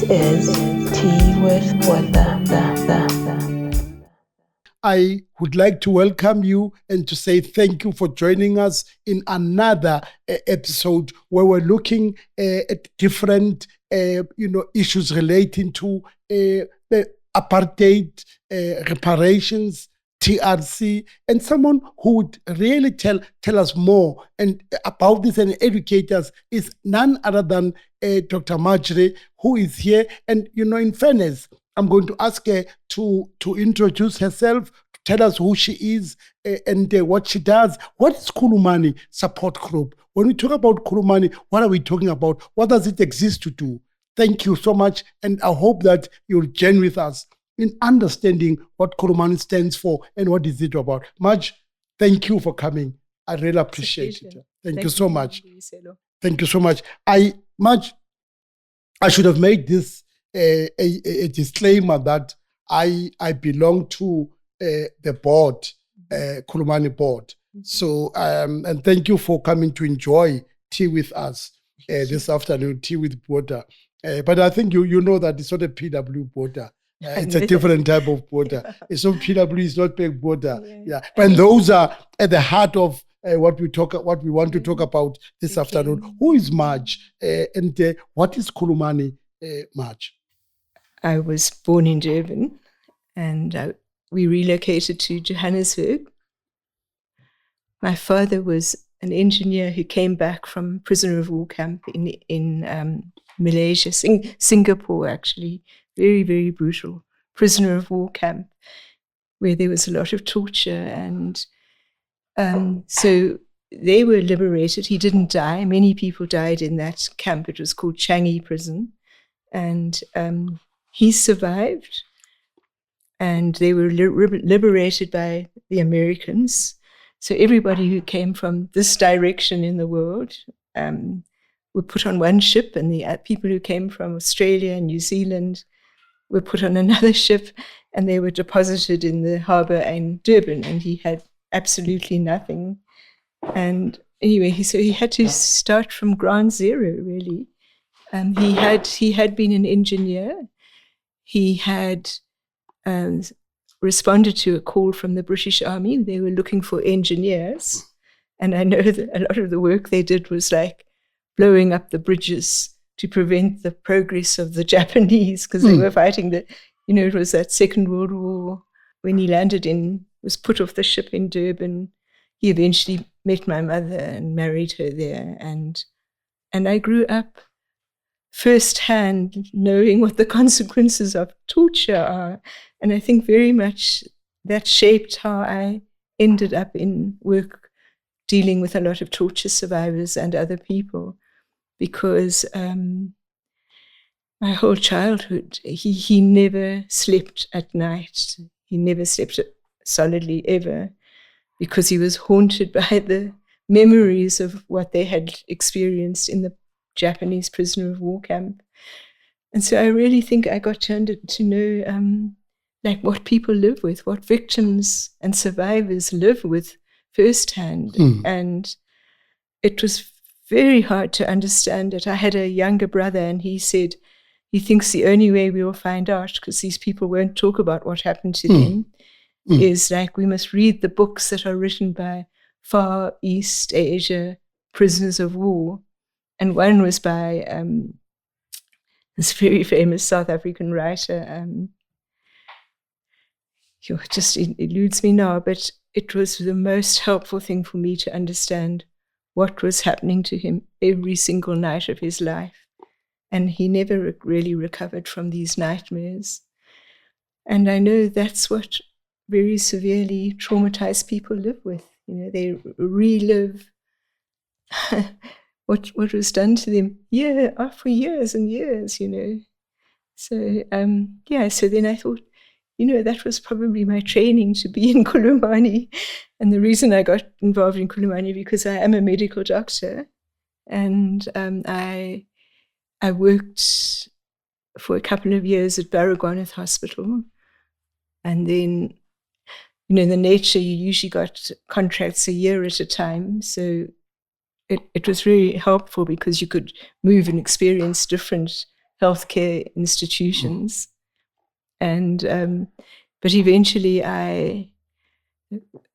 This is Tea with Botha. I would like to welcome you and to say thank you for joining us in another episode where we're looking at different issues relating to the apartheid, reparations, TRC, and someone who would really tell us more and about this and educate us is none other than Dr. Marjorie, who is here. And in fairness, I'm going to ask her to introduce herself, to tell us who she is and what she does. What is Khulumani support group? When we talk about Khulumani, what are we talking about? What does it exist to do? Thank you so much, and I hope that you'll join with us in understanding what Khulumani stands for and what is it about. Marge, thank you for coming. I really appreciate it. Thank you so much. Thank you so much. Marge, I should have made this a disclaimer that I belong to the board, Khulumani board. So, and thank you for coming to enjoy tea with us this afternoon, tea with Botha. But I think you know that it's not a PW Botha. It's a different type of Botha. It's not PW, it's not big Botha. Yeah. But those are at the heart of what we want to talk about this afternoon. Who is Marge? And what is Khulumani, Marge? I was born in Durban, and we relocated to Johannesburg. My father was an engineer who came back from prisoner of war camp in Malaysia, Singapore actually, very, very brutal prisoner of war camp, where there was a lot of torture, and so they were liberated. He didn't die. Many people died in that camp. It was called Changi Prison, and he survived, and they were liberated by the Americans. So everybody who came from this direction in the world were put on one ship, and the people who came from Australia and New Zealand were put on another ship, and they were deposited in the harbour in Durban, and he had absolutely nothing. And anyway, so he had to start from ground zero, really. He had been an engineer. He had responded to a call from the British Army. They were looking for engineers. And I know that a lot of the work they did was like blowing up the bridges to prevent the progress of the Japanese, because they were fighting it was that Second World War. When he was put off the ship in Durban, he eventually met my mother and married her there. And I grew up firsthand knowing what the consequences of torture are. And I think very much that shaped how I ended up in work dealing with a lot of torture survivors and other people, because my whole childhood, he never slept at night. He never slept solidly ever, because he was haunted by the memories of what they had experienced in the Japanese prisoner of war camp. And so I really think I got to know what people live with, what victims and survivors live with firsthand. And it was very hard to understand it. I had a younger brother, and he said he thinks the only way we will find out, because these people won't talk about what happened to them, is we must read the books that are written by Far East Asia prisoners of war. And one was by this very famous South African writer, just eludes me now, but it was the most helpful thing for me to understand what was happening to him every single night of his life. And he never really recovered from these nightmares. And I know that's what very severely traumatized people live with. They relive what was done to them for years and years, So, so then I thought, that was probably my training to be in Khulumani. And the reason I got involved in Khulumani, because I am a medical doctor, and I worked for a couple of years at Baragwanath Hospital. And then, the nature, you usually got contracts a year at a time. So it was really helpful, because you could move and experience different healthcare institutions. And but eventually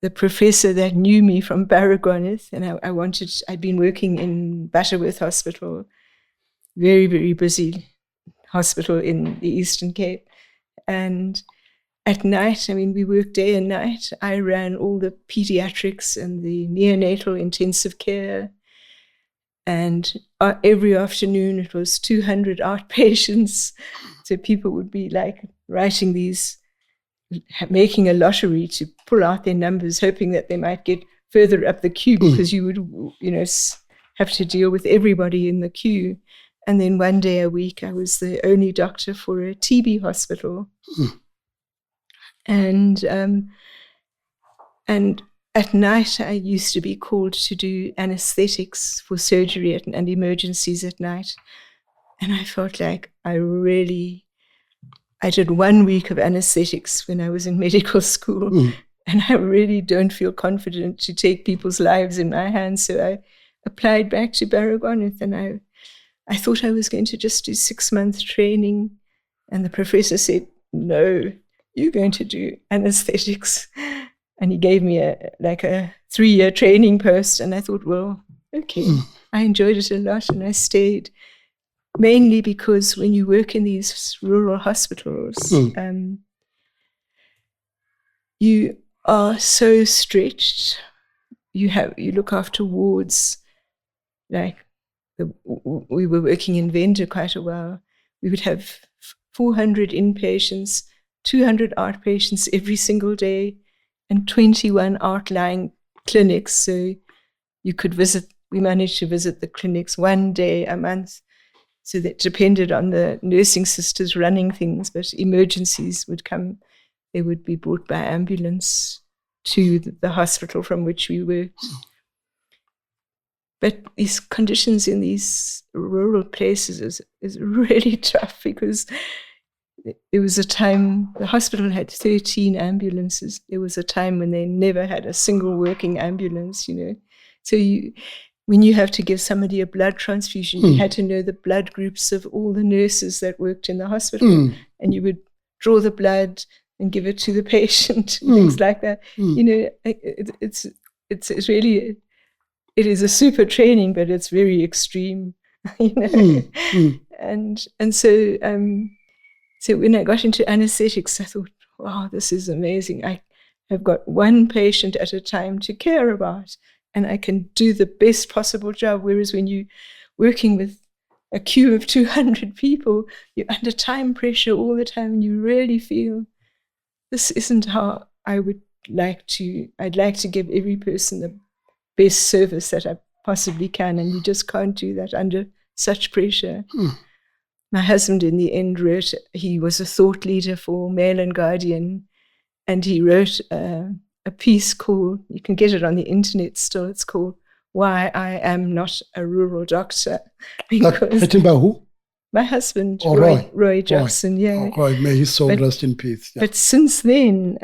the professor that knew me from Baragwanath, and I'd been working in Butterworth Hospital, very, very busy hospital in the Eastern Cape. And at night, we worked day and night. I ran all the pediatrics and the neonatal intensive care. And every afternoon it was 200 outpatients. So people would be like writing these, making a lottery to pull out their numbers, hoping that they might get further up the queue, because you would, have to deal with everybody in the queue. And then one day a week, I was the only doctor for a TB hospital. And at night, I used to be called to do anesthetics for surgery and emergencies at night. And I felt like I did 1 week of anesthetics when I was in medical school, and I really don't feel confident to take people's lives in my hands. So I applied back to Baragwanath, and I thought I was going to just do 6-month training. And the professor said, no, you're going to do anesthetics. And he gave me a 3-year training post. And I thought, well, okay. I enjoyed it a lot, and I stayed, mainly because when you work in these rural hospitals, you are so stretched. You look after wards. Like we were working in Venda quite a while. We would have 400 inpatients, 200 outpatients every single day, and 21 outlying clinics. So you could we managed to visit the clinics 1 day a month. So that depended on the nursing sisters running things, but emergencies would come. They would be brought by ambulance to the hospital from which we worked. But these conditions in these rural places is really tough, because there was a time the hospital had 13 ambulances. There was a time when they never had a single working ambulance, So when you have to give somebody a blood transfusion, you had to know the blood groups of all the nurses that worked in the hospital, and you would draw the blood and give it to the patient, things like that. It's really, it is a super training, but it's very extreme, And so when I got into anesthetics, I thought, wow, this is amazing. I have got one patient at a time to care about, and I can do the best possible job. Whereas when you're working with a queue of 200 people, you're under time pressure all the time, and you really feel this isn't how I would like to. I'd like to give every person the best service that I possibly can, and you just can't do that under such pressure. My husband, in the end, he was a thought leader for Mail and Guardian, and he wrote a piece called, you can get it on the internet still, it's called Why I Am Not a Rural Doctor. Written by who? My husband, Roy Jobson, yeah. Roy, may his soul rest in peace. Yeah. But since then,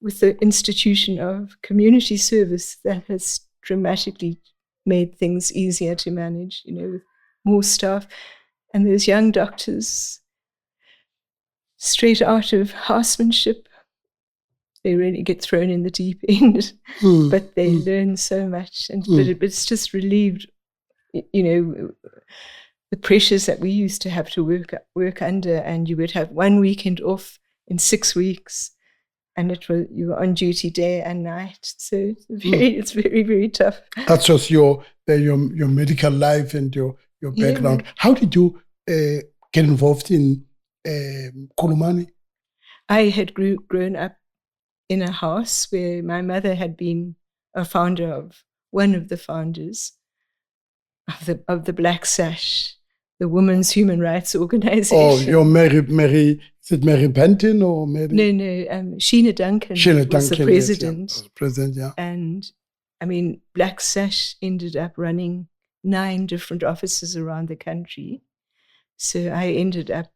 with the institution of community service, that has dramatically made things easier to manage, with more staff. And those young doctors, straight out of housemanship, they really get thrown in the deep end, but they learn so much. But it's just relieved, the pressures that we used to have to work under, and you would have 1 weekend off in 6 weeks, and you were on duty day and night. So it's very, very tough. That's just your medical life and your background. Yeah. How did you get involved in Khulumani? I had grown up in a house where my mother had been one of the founders of the Black Sash, the Women's Human Rights Organization. Oh, you're Mary, is it Mary Benton or Mary? No, Sheena Duncan was the president. Yes, president, yeah. And Black Sash ended up running 9 different offices around the country. So I ended up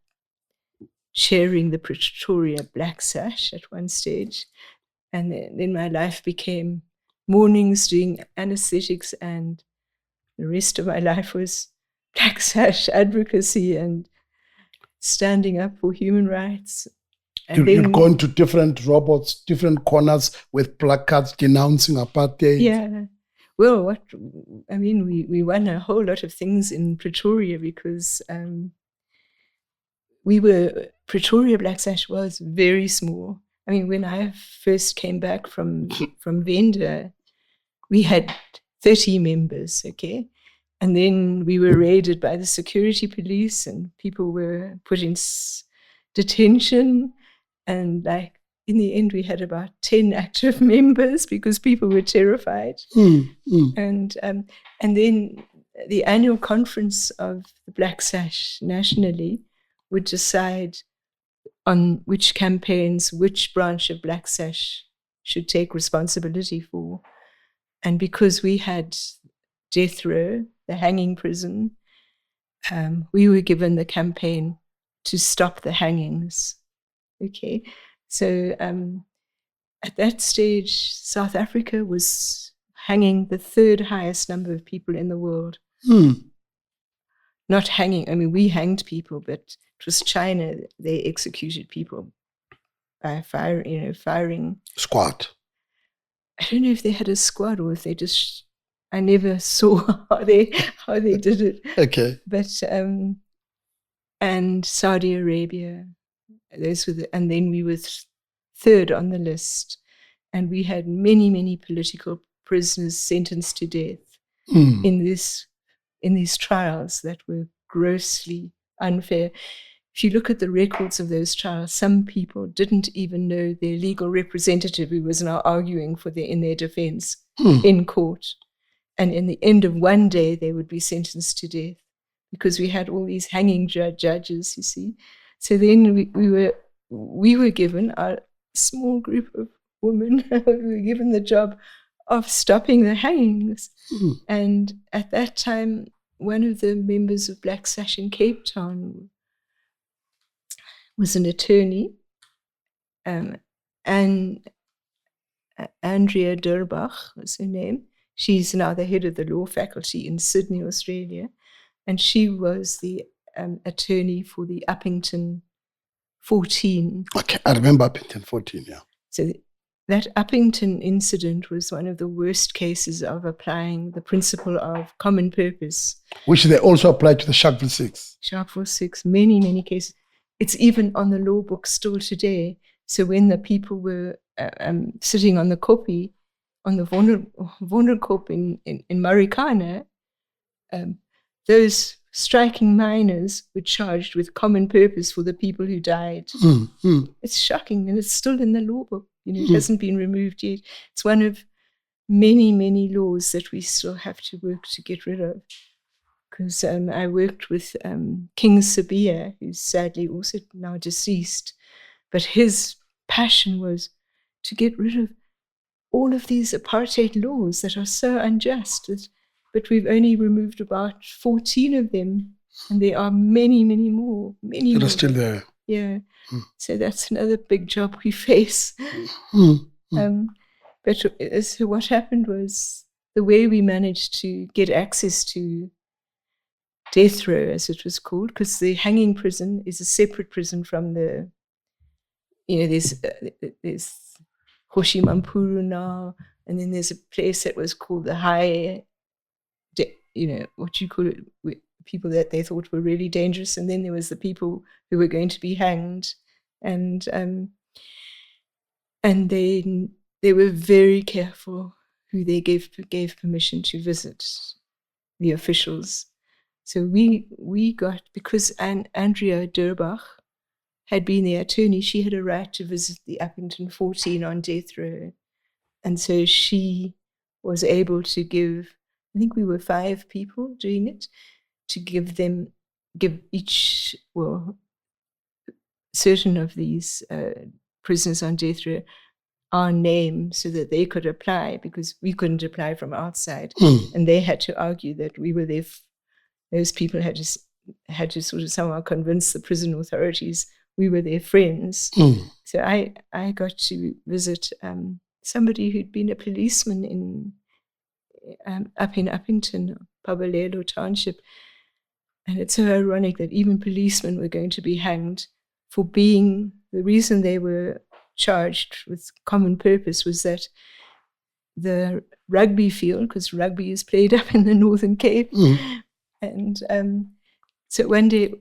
chairing the Pretoria Black Sash at one stage. And then my life became mornings doing anesthetics, and the rest of my life was Black Sash advocacy and standing up for human rights. And You'd gone to different robots, different corners with placards denouncing apartheid. Yeah. Well, we won a whole lot of things in Pretoria because Pretoria Black Sash was very small. I mean, when I first came back from Venda, we had 30 members, okay? And then we were raided by the security police and people were put in detention. And like in the end, we had about 10 active members because people were terrified. And then the annual conference of the Black Sash nationally would decide on which campaigns, which branch of Black Sash should take responsibility for. And because we had death row, the hanging prison, we were given the campaign to stop the hangings. Okay, so at that stage, South Africa was hanging the third highest number of people in the world. Not hanging, I mean, we hanged people, but it was China. They executed people by firing. Squad. I don't know if they had a squad or if they just, I never saw how they did it. Okay. But, and Saudi Arabia, those were and then we were third on the list. And we had many, many political prisoners sentenced to death in these trials that were grossly unfair. If you look at the records of those trials, some people didn't even know their legal representative who was now arguing in their defense in court. And in the end of one day, they would be sentenced to death because we had all these hanging judges, you see. So then we were given, a small group of women, we were given the job of stopping the hangings. And at that time, one of the members of Black Sash in Cape Town was an attorney, and Andrea Durbach was her name. She's now the head of the law faculty in Sydney, Australia, and she was the attorney for the Uppington 14. Okay, I remember Uppington 14, yeah. So that Uppington incident was one of the worst cases of applying the principle of common purpose. Which they also applied to the Sharpeville 6. Sharpeville 6, many, many cases. It's even on the law book still today. So when the people were sitting on the koppie, on the Wonderkop in Marikana, those striking miners were charged with common purpose for the people who died. It's shocking, and it's still in the law book. It hasn't been removed yet. It's one of many, many laws that we still have to work to get rid of. Because I worked with King Sibiya, who's sadly also now deceased, but his passion was to get rid of all of these apartheid laws that are so unjust. But we've only removed about 14 of them, and there are many, many more. Many That more. are still there. Yeah. So that's another big job we face. But so what happened was the way we managed to get access to death row, as it was called, because the hanging prison is a separate prison from the, there's Hoshimampuru now, and then there's a place that was called the high, what you call it, people that they thought were really dangerous, and then there was the people who were going to be hanged, and they were very careful who they gave permission to visit, the officials. So we got, because Andrea Durbach had been the attorney, she had a right to visit the Uppington 14 on death row. And so she was able to give, I think we were 5 people doing it, to give each, certain of these prisoners on death row our name so that they could apply, because we couldn't apply from outside. And they had to argue that we were there. Those people had to sort of somehow convince the prison authorities we were their friends. So I got to visit somebody who'd been a policeman up in Uppington, Pabalelo Township, And it's so ironic that even policemen were going to be hanged for being, the reason they were charged with common purpose was that the rugby field, because rugby is played up in the Northern Cape, and so one day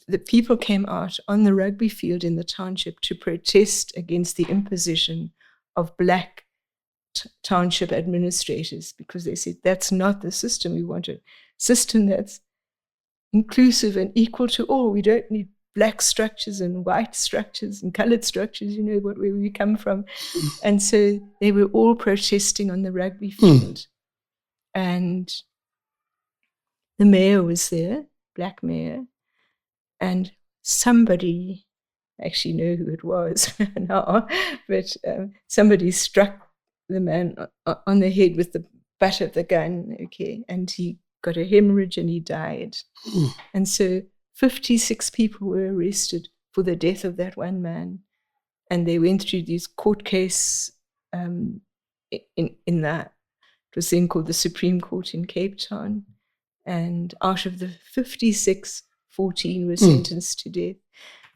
the people came out on the rugby field in the township to protest against the imposition of black township administrators, because they said that's not the system we want, a system that's inclusive and equal to all. We don't need black structures and white structures and colored structures, where we come from. And so they were all protesting on the rugby field. And the mayor was there, black mayor, and somebody, I actually know who it was now, but somebody struck the man on the head with the butt of the gun, okay, and he got a hemorrhage and he died. And so 56 people were arrested for the death of that one man. And they went through this court case in that, it was then called the Supreme Court in Cape Town. And out of the 56, 14 were sentenced to death.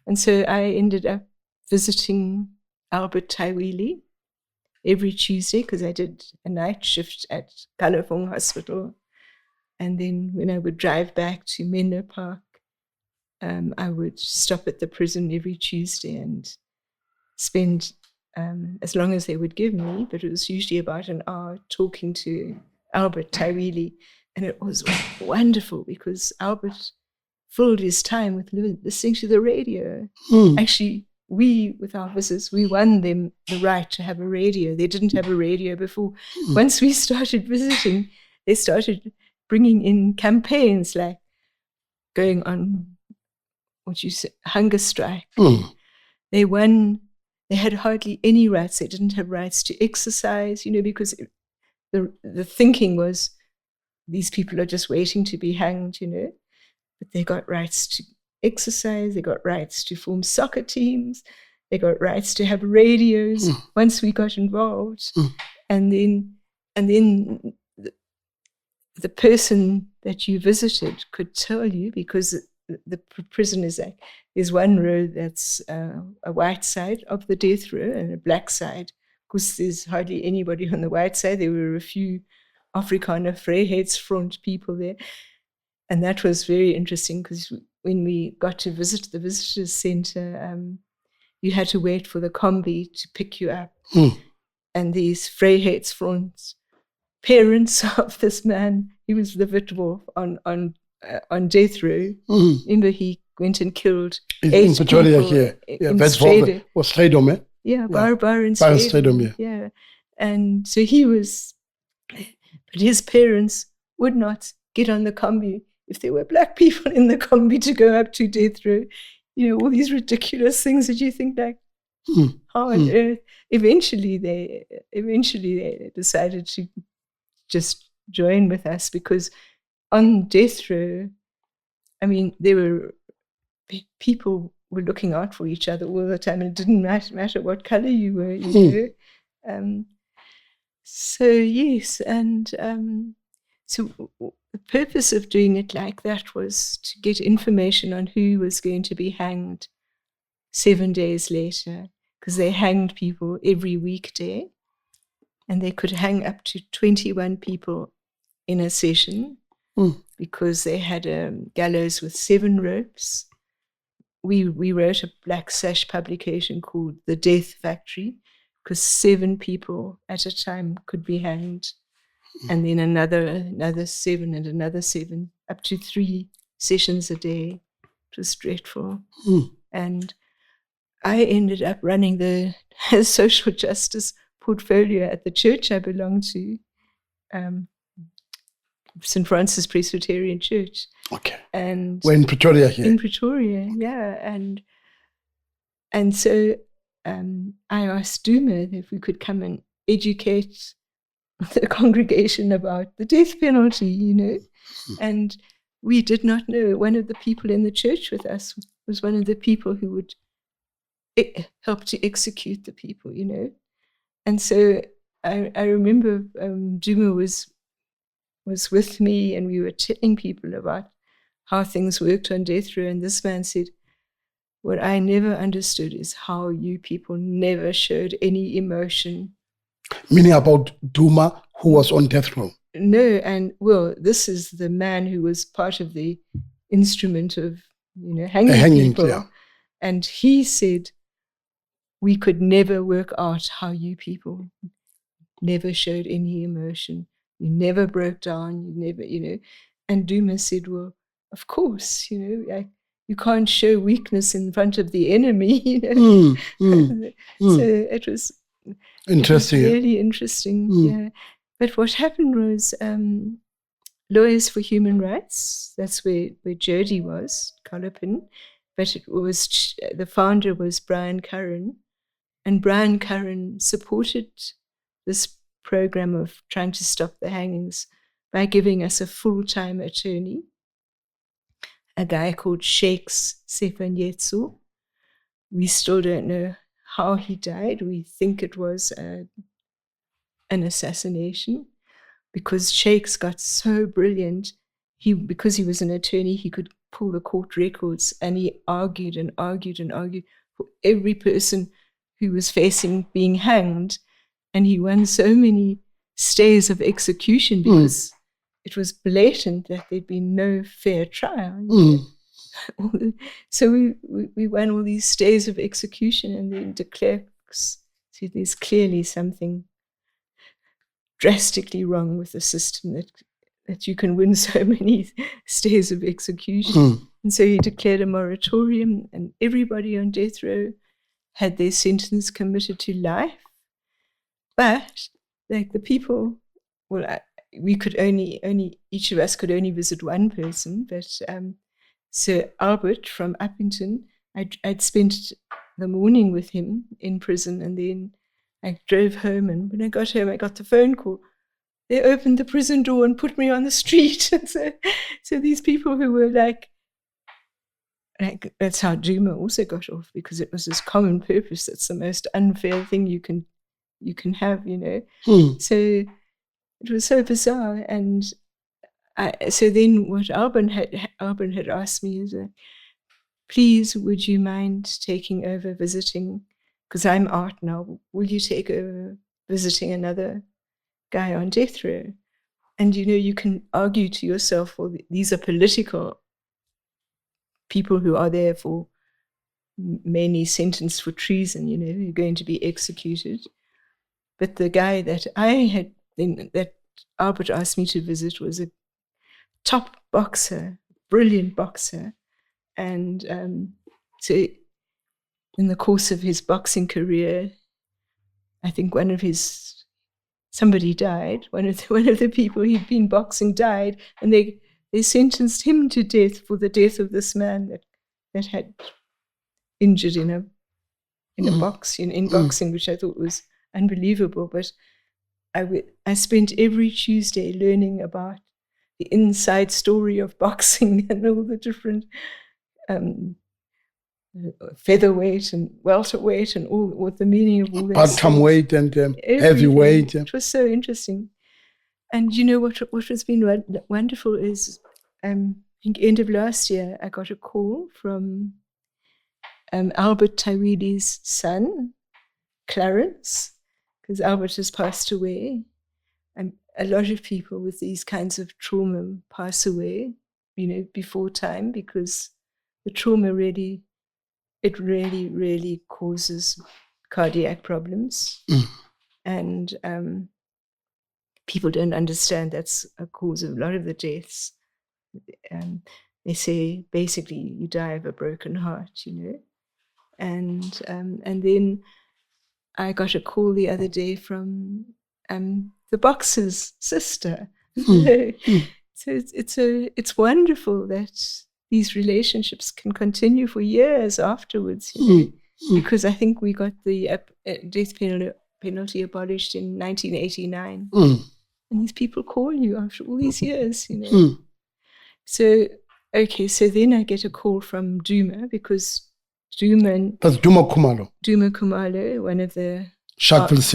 And so I ended up visiting Albert Taiwili every Tuesday, because I did a night shift at Kalafong Hospital. And then when I would drive back to Menlo Park, I would stop at the prison every Tuesday and spend as long as they would give me, but it was usually about an hour, talking to Albert Taiwili. And it was wonderful because Albert filled his time with listening to the radio. Actually, we, with our visits, we won them the right to have a radio. They didn't have a radio before. Once we started visiting, they started bringing in campaigns like going on, hunger strike. They won. They had hardly any rights. They didn't have rights to exercise, because the thinking was these people are just waiting to be hanged, But they got rights to exercise. They got rights to form soccer teams. They got rights to have radios once we got involved. And then the person that you visited could tell you, because the prison is like, there's one row that's a white side of the death row and a black side. Of course, there's hardly anybody on the white side. There were a few Afrikaner Vryheidsfront people there. And that was very interesting, because when we got to visit the visitors center, you had to wait for the combi to pick you up. And these Vryheidsfront parents of this man, he was the Witwolf on death row. Remember, he went and killed in Pretoria here. In that's Strydom. was Strydom, eh? Yeah, Bar in Strydom, yeah. And so he was, but his parents would not get on the combi if there were black people in the combi to go up to death row. All these ridiculous things that you think like, how on earth? Eventually they decided to just join with us, because on death row, there were people were looking out for each other all the time, and it didn't matter what color you were. So yes, and so the purpose of doing it like that was to get information on who was going to be hanged 7 days later, because they hanged people every weekday, and they could hang up to 21 people in a session, because they had a gallows with 7 ropes. We wrote a black sash publication called The Death Factory, because 7 people at a time could be hanged, and then another 7 and another 7, up to 3 sessions a day. It was dreadful. And I ended up running the social justice portfolio at the church I belonged to, St. Francis Presbyterian Church. Okay. And we're in Pretoria here. In Pretoria, yeah. And so I asked Duma if we could come and educate the congregation about the death penalty, And we did not know. One of the people in the church with us was one of the people who would help to execute the people, And so I remember Duma was with me, and we were telling people about how things worked on death row. And this man said, what I never understood is how you people never showed any emotion. Meaning about Duma, who was on death row. No, and well, this is the man who was part of the instrument of, hanging people. Yeah. And he said, we could never work out how you people never showed any emotion. You never broke down. You never, And Duma said, well, of course, you can't show weakness in front of the enemy. So it was interesting. Really interesting. Yeah. But what happened was Lawyers for Human Rights, that's where Jody was, Khulumani, but it was the founder was Brian Curran, and Brian Curran supported this program of trying to stop the hangings by giving us a full-time attorney, a guy called Shakes Sefanyetsu. We still don't know how he died. We think it was an assassination, because Shakes got so brilliant. Because he was an attorney, he could pull the court records, and he argued and argued and argued for every person who was facing being hanged. And he won so many stays of execution because it was blatant that there'd been no fair trial. So we won all these stays of execution, and then de Klerk said there's clearly something drastically wrong with the system that you can win so many stays of execution. And so he declared a moratorium, and everybody on death row had their sentence commuted to life. But like the people, we could only each of us could only visit one person. But Sir Albert from Uppington, I'd spent the morning with him in prison, and then I drove home, and when I got home, I got the phone call. They opened the prison door and put me on the street. So these people who were like that's how Duma also got off, because it was this common purpose. That's the most unfair thing you can have, So it was so bizarre. And so then what Alban had asked me is, please, would you mind taking over visiting? Because I'm out now. Will you take over visiting another guy on death row? And, you can argue to yourself, well, these are political people who are there for mainly sentenced for treason, who are going to be executed. But the guy that that Albert asked me to visit was a top boxer, brilliant boxer. And so in the course of his boxing career, I think somebody died. One of the people he'd been boxing died, and they sentenced him to death for the death of this man that had injured in a box, in boxing, which I thought was unbelievable. But I spent every Tuesday learning about the inside story of boxing and all the different featherweight and welterweight and all what the meaning of all that. Bantamweight and heavyweight. It was so interesting. And what has been wonderful is, I think end of last year, I got a call from Albert Tawili's son, Clarence, because Albert has passed away. And a lot of people with these kinds of trauma pass away, before time, because the trauma really causes cardiac problems. And people don't understand that's a cause of a lot of the deaths. They say basically you die of a broken heart, And then I got a call the other day from the boxer's sister. So it's wonderful that these relationships can continue for years afterwards, because I think we got the death penalty abolished in 1989. And these people call you after all these years, So, okay, so then I get a call from Duma, because that's Duma Khumalo. Duma Khumalo, one of the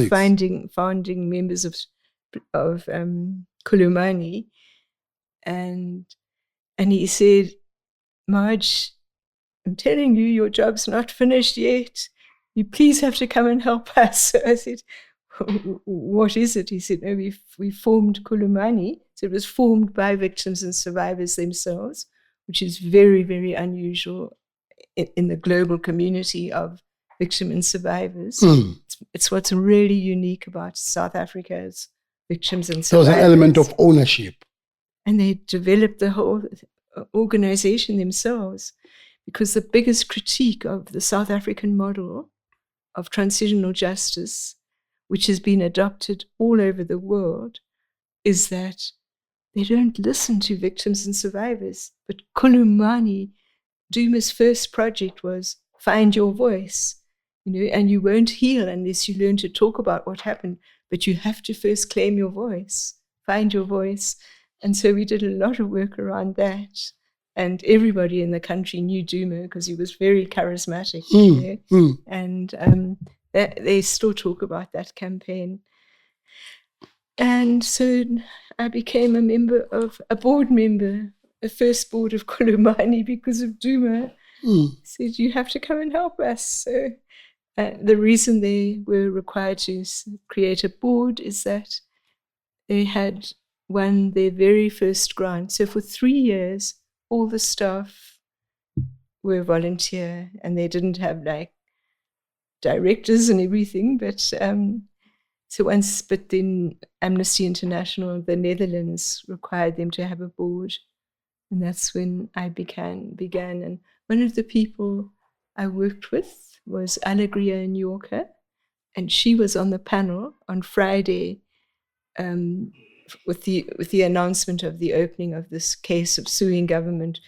founding members of Khulumani, and he said, Marge, I'm telling you, your job's not finished yet. You please have to come and help us. So I said, what is it? He said, no, we formed Khulumani. So it was formed by victims and survivors themselves, which is very, very unusual in the global community of victims and survivors. It's what's really unique about South Africa's victims and survivors. There was an element of ownership. And they developed the whole organization themselves, because the biggest critique of the South African model of transitional justice, which has been adopted all over the world, is that they don't listen to victims and survivors. But Khulumani, Duma's first project was find your voice, and you won't heal unless you learn to talk about what happened, but you have to first claim your voice, find your voice. And so we did a lot of work around that. And everybody in the country knew Duma because he was very charismatic. And they still talk about that campaign. And so I became a board member, the first board of Khulumani because of Duma. Said, you have to come and help us. So the reason they were required to create a board is that they had won their very first grant. So for 3 years, all the staff were volunteer, and they didn't have like directors and everything. But but then Amnesty International, the Netherlands, required them to have a board, and that's when I began. And one of the people I worked with was Alegria Nyoka, and she was on the panel on Friday with the announcement of the opening of this case of suing government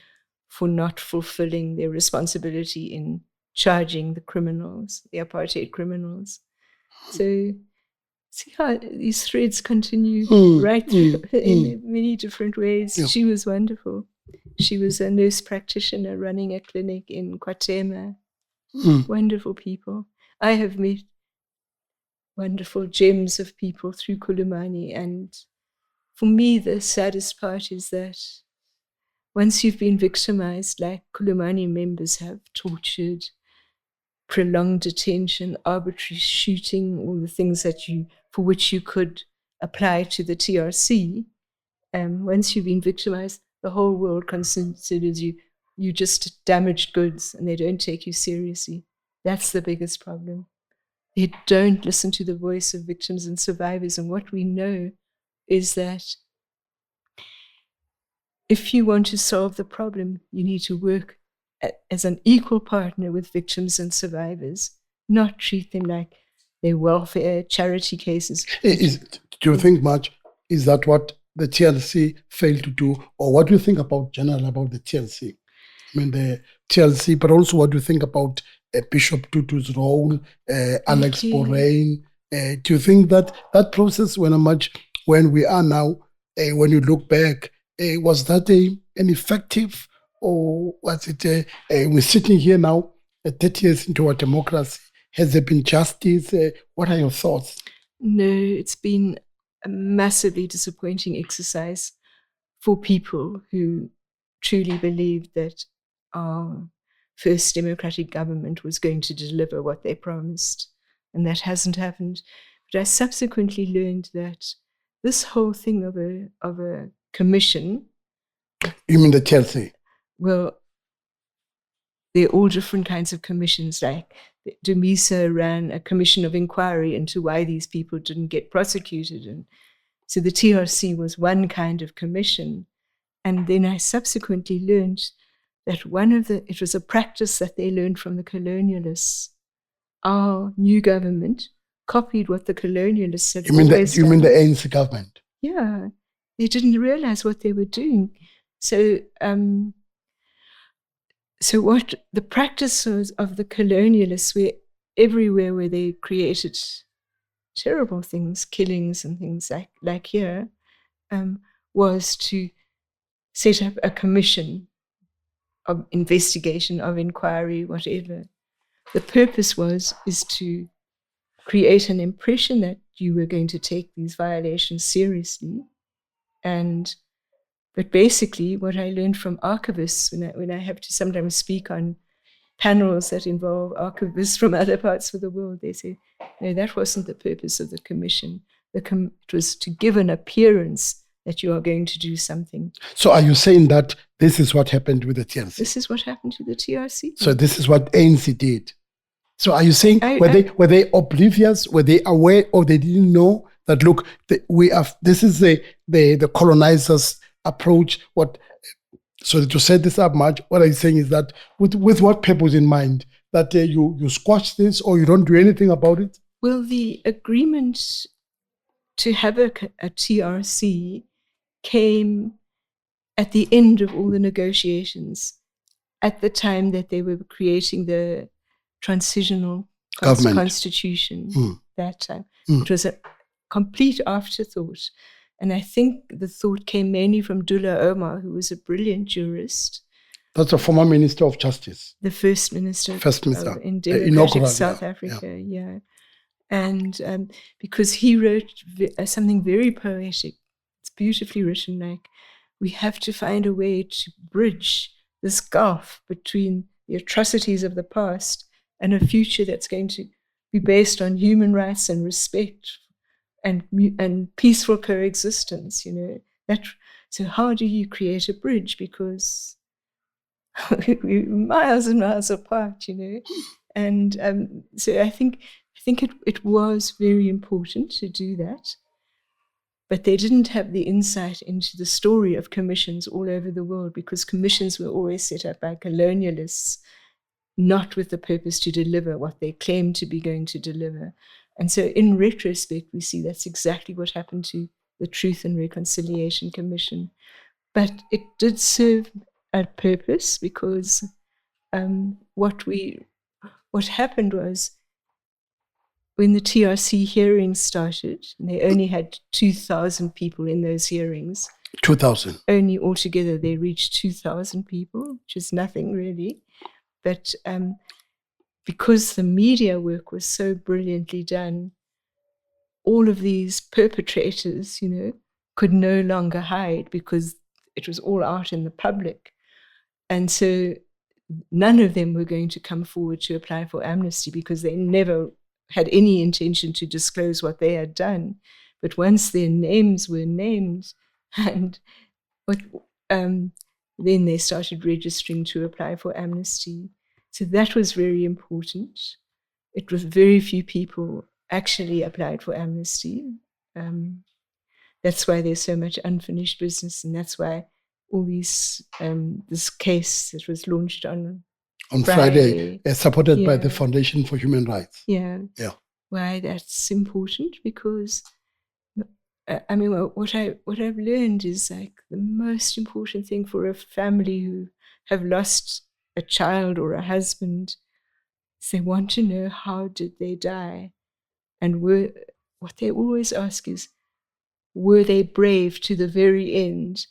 for not fulfilling their responsibility in charging the criminals, the apartheid criminals. So see how these threads continue right through in many different ways. Yeah. She was wonderful. She was a nurse practitioner running a clinic in Kwatema. Wonderful people. I have met wonderful gems of people through Khulumani, and for me, the saddest part is that once you've been victimized, like Khulumani members have, tortured, prolonged detention, arbitrary shooting, all the things for which you could apply to the TRC, once you've been victimized, the whole world considers you just damaged goods, and they don't take you seriously. That's the biggest problem. They don't listen to the voice of victims and survivors, and what we know is that if you want to solve the problem, you need to work as an equal partner with victims and survivors, not treat them like they're welfare charity cases. Do you think, Marge, is that what the TLC failed to do? Or what do you think about the TLC? I mean, the TLC, but also what do you think about Bishop Tutu's role, Alex Borain? Do you think that process, when we are now, when you look back, was that an effective, or was it, we're sitting here now, 30 years into our democracy, has there been justice? What are your thoughts? No, it's been a massively disappointing exercise for people who truly believed that our first democratic government was going to deliver what they promised, and that hasn't happened. But I subsequently learned that this whole thing of a commission. You mean the TLC? Well, there are all different kinds of commissions. Like Dumisa ran a commission of inquiry into why these people didn't get prosecuted, and so the TRC was one kind of commission. And then I subsequently learned that it was a practice that they learned from the colonialists. Our new government copied what the colonialists had always done. You mean the ANC government? Yeah, they didn't realize what they were doing. So, what the practices of the colonialists were everywhere where they created terrible things, killings and things like here, was to set up a commission of investigation, of inquiry, whatever. The purpose is to create an impression that you were going to take these violations seriously. And But basically, what I learned from archivists when I have to sometimes speak on panels that involve archivists from other parts of the world, they say, no, that wasn't the purpose of the commission. It was to give an appearance that you are going to do something. So are you saying that this is what happened with the TRC? This is what happened to the TRC. So this is what ANC did. So are you saying, were they oblivious? Were they aware, or they didn't know that, look, this is the colonizers' approach? So to set this up much, what I'm saying is that with what purpose in mind? That you squash this or you don't do anything about it? Well, the agreement to have a TRC came at the end of all the negotiations, at the time that they were creating the transitional constitution that time. It was a complete afterthought. And I think the thought came mainly from Dula Omar, who was a brilliant jurist. That's a former Minister of Justice. The first minister in democratic South Africa, yeah. And because he wrote something very poetic, it's beautifully written, like, we have to find a way to bridge this gulf between the atrocities of the past and a future that's going to be based on human rights and respect and peaceful coexistence, So how do you create a bridge? Because we're miles and miles apart, And so I think it was very important to do that. But they didn't have the insight into the story of commissions all over the world, because commissions were always set up by colonialists, not with the purpose to deliver what they claimed to be going to deliver. And so in retrospect, we see that's exactly what happened to the Truth and Reconciliation Commission. But it did serve a purpose, because what happened was, when the TRC hearings started, and they only had 2,000 people in those hearings. 2,000. Only altogether they reached 2,000 people, which is nothing really. But because the media work was so brilliantly done, all of these perpetrators, could no longer hide, because it was all out in the public. And so none of them were going to come forward to apply for amnesty, because they never had any intention to disclose what they had done. But once their names were named, and then they started registering to apply for amnesty. So that was very important. It was very few people actually applied for amnesty. That's why there's so much unfinished business, and that's why all these this case that was launched on Friday, supported by the Foundation for Human Rights. Yeah. Why that's important, because what I've learned is, like, the most important thing for a family who have lost a child or a husband is they want to know, how did they die? And what they always ask is, were they brave to the very end?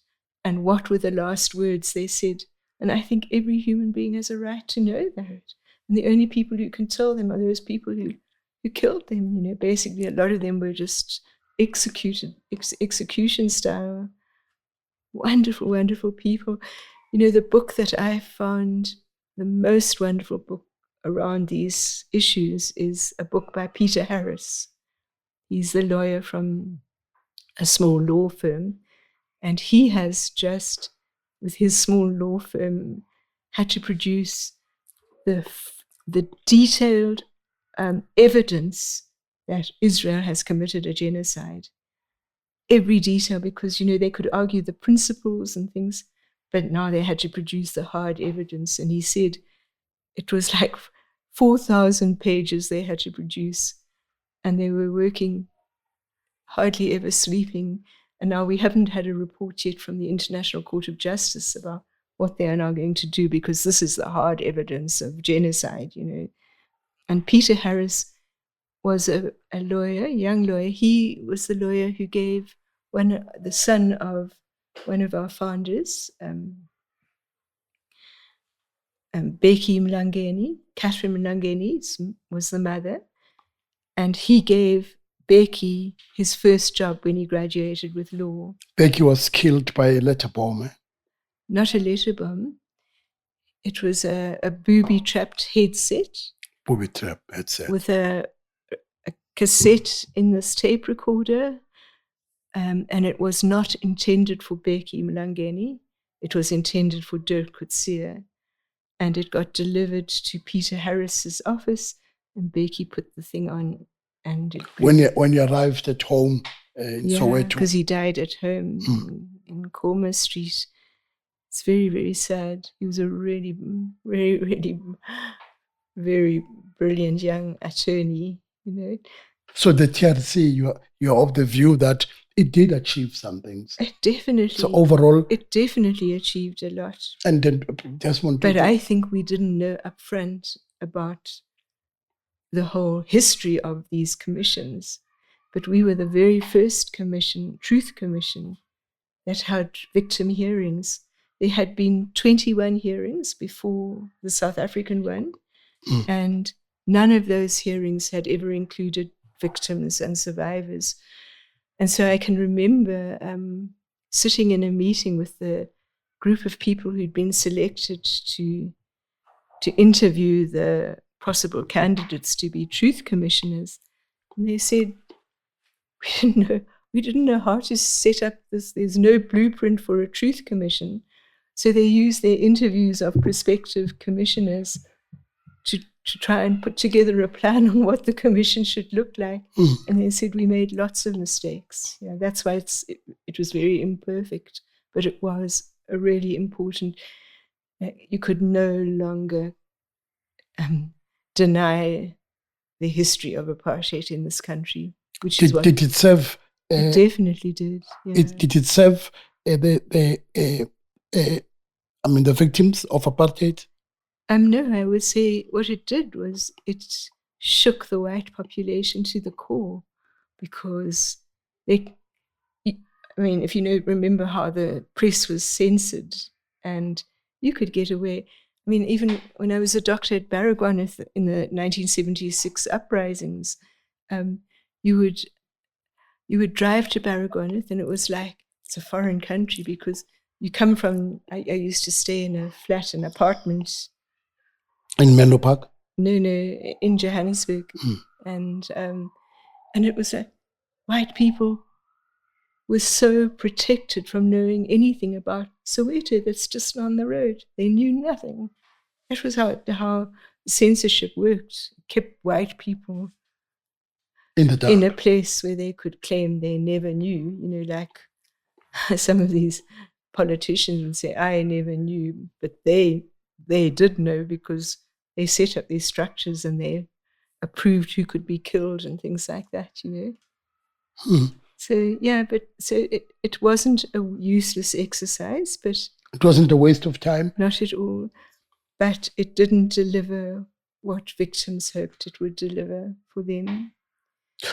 And what were the last words they said? And I think every human being has a right to know that. And the only people who can tell them are those people who killed them. Basically, a lot of them were just executed, execution style. Wonderful, wonderful people. The book that I found the most wonderful book around these issues is a book by Peter Harris. He's the lawyer from a small law firm. And he has just, with his small law firm, had to produce the detailed evidence that Israel has committed a genocide. Every detail, because, they could argue the principles and things, but now they had to produce the hard evidence. And he said it was like 4,000 pages they had to produce, and they were working, hardly ever sleeping. And now we haven't had a report yet from the International Court of Justice about what they are now going to do, because this is the hard evidence of genocide, And Peter Harris was a lawyer, young lawyer. He was the lawyer who gave the son of one of our founders, Beki Mlangeni, Catherine Mlangeni was the mother, and he gave Beki, his first job when he graduated with law. Beki was killed by a letter bomb. Not a letter bomb. It was a booby-trapped headset. Booby trap headset. With a cassette in this tape recorder. And it was not intended for Beki Mlangeni. It was intended for Dirk Coetzee. And it got delivered to Peter Harris's office, and Beki put the thing on. And when you arrived at home in Soweto, because he died at home in Cormer Street. It's very, very sad. He was a really, very, really, very brilliant young attorney. So the TRC, you're of the view that it did achieve some things. It definitely. So overall, it definitely achieved a lot. And then just want to. But I think we didn't know upfront about the whole history of these commissions. But we were the very first commission, Truth Commission, that had victim hearings. There had been 21 hearings before the South African one, and none of those hearings had ever included victims and survivors. And so I can remember sitting in a meeting with the group of people who'd been selected to interview the possible candidates to be truth commissioners. And they said, we didn't know how to set up this. There's no blueprint for a truth commission. So they used their interviews of prospective commissioners to try and put together a plan on what the commission should look like. And they said we made lots of mistakes. Yeah, that's why it was very imperfect, but it was a really important. You could no longer deny the history of apartheid in this country, which is what did it serve. It definitely did. Yeah. Did it serve the victims of apartheid? No, I would say what it did was it shook the white population to the core, because if you remember how the press was censored and you could get away. I mean, even when I was a doctor at Baragwanath in the 1976 uprisings, you would drive to Baragwanath and it was like it's a foreign country, because you come from, I used to stay in a flat, an apartment. In Menlo Park? No, in Johannesburg. And it was like white people were so protected from knowing anything about Soweto that's just on the road. They knew nothing. That was how censorship worked. It kept white people in the dark, in a place where they could claim they never knew. Like some of these politicians would say, I never knew, but they did know, because they set up these structures and they approved who could be killed and things like that, So, it wasn't a useless exercise, but... It wasn't a waste of time? Not at all. But it didn't deliver what victims hoped it would deliver for them.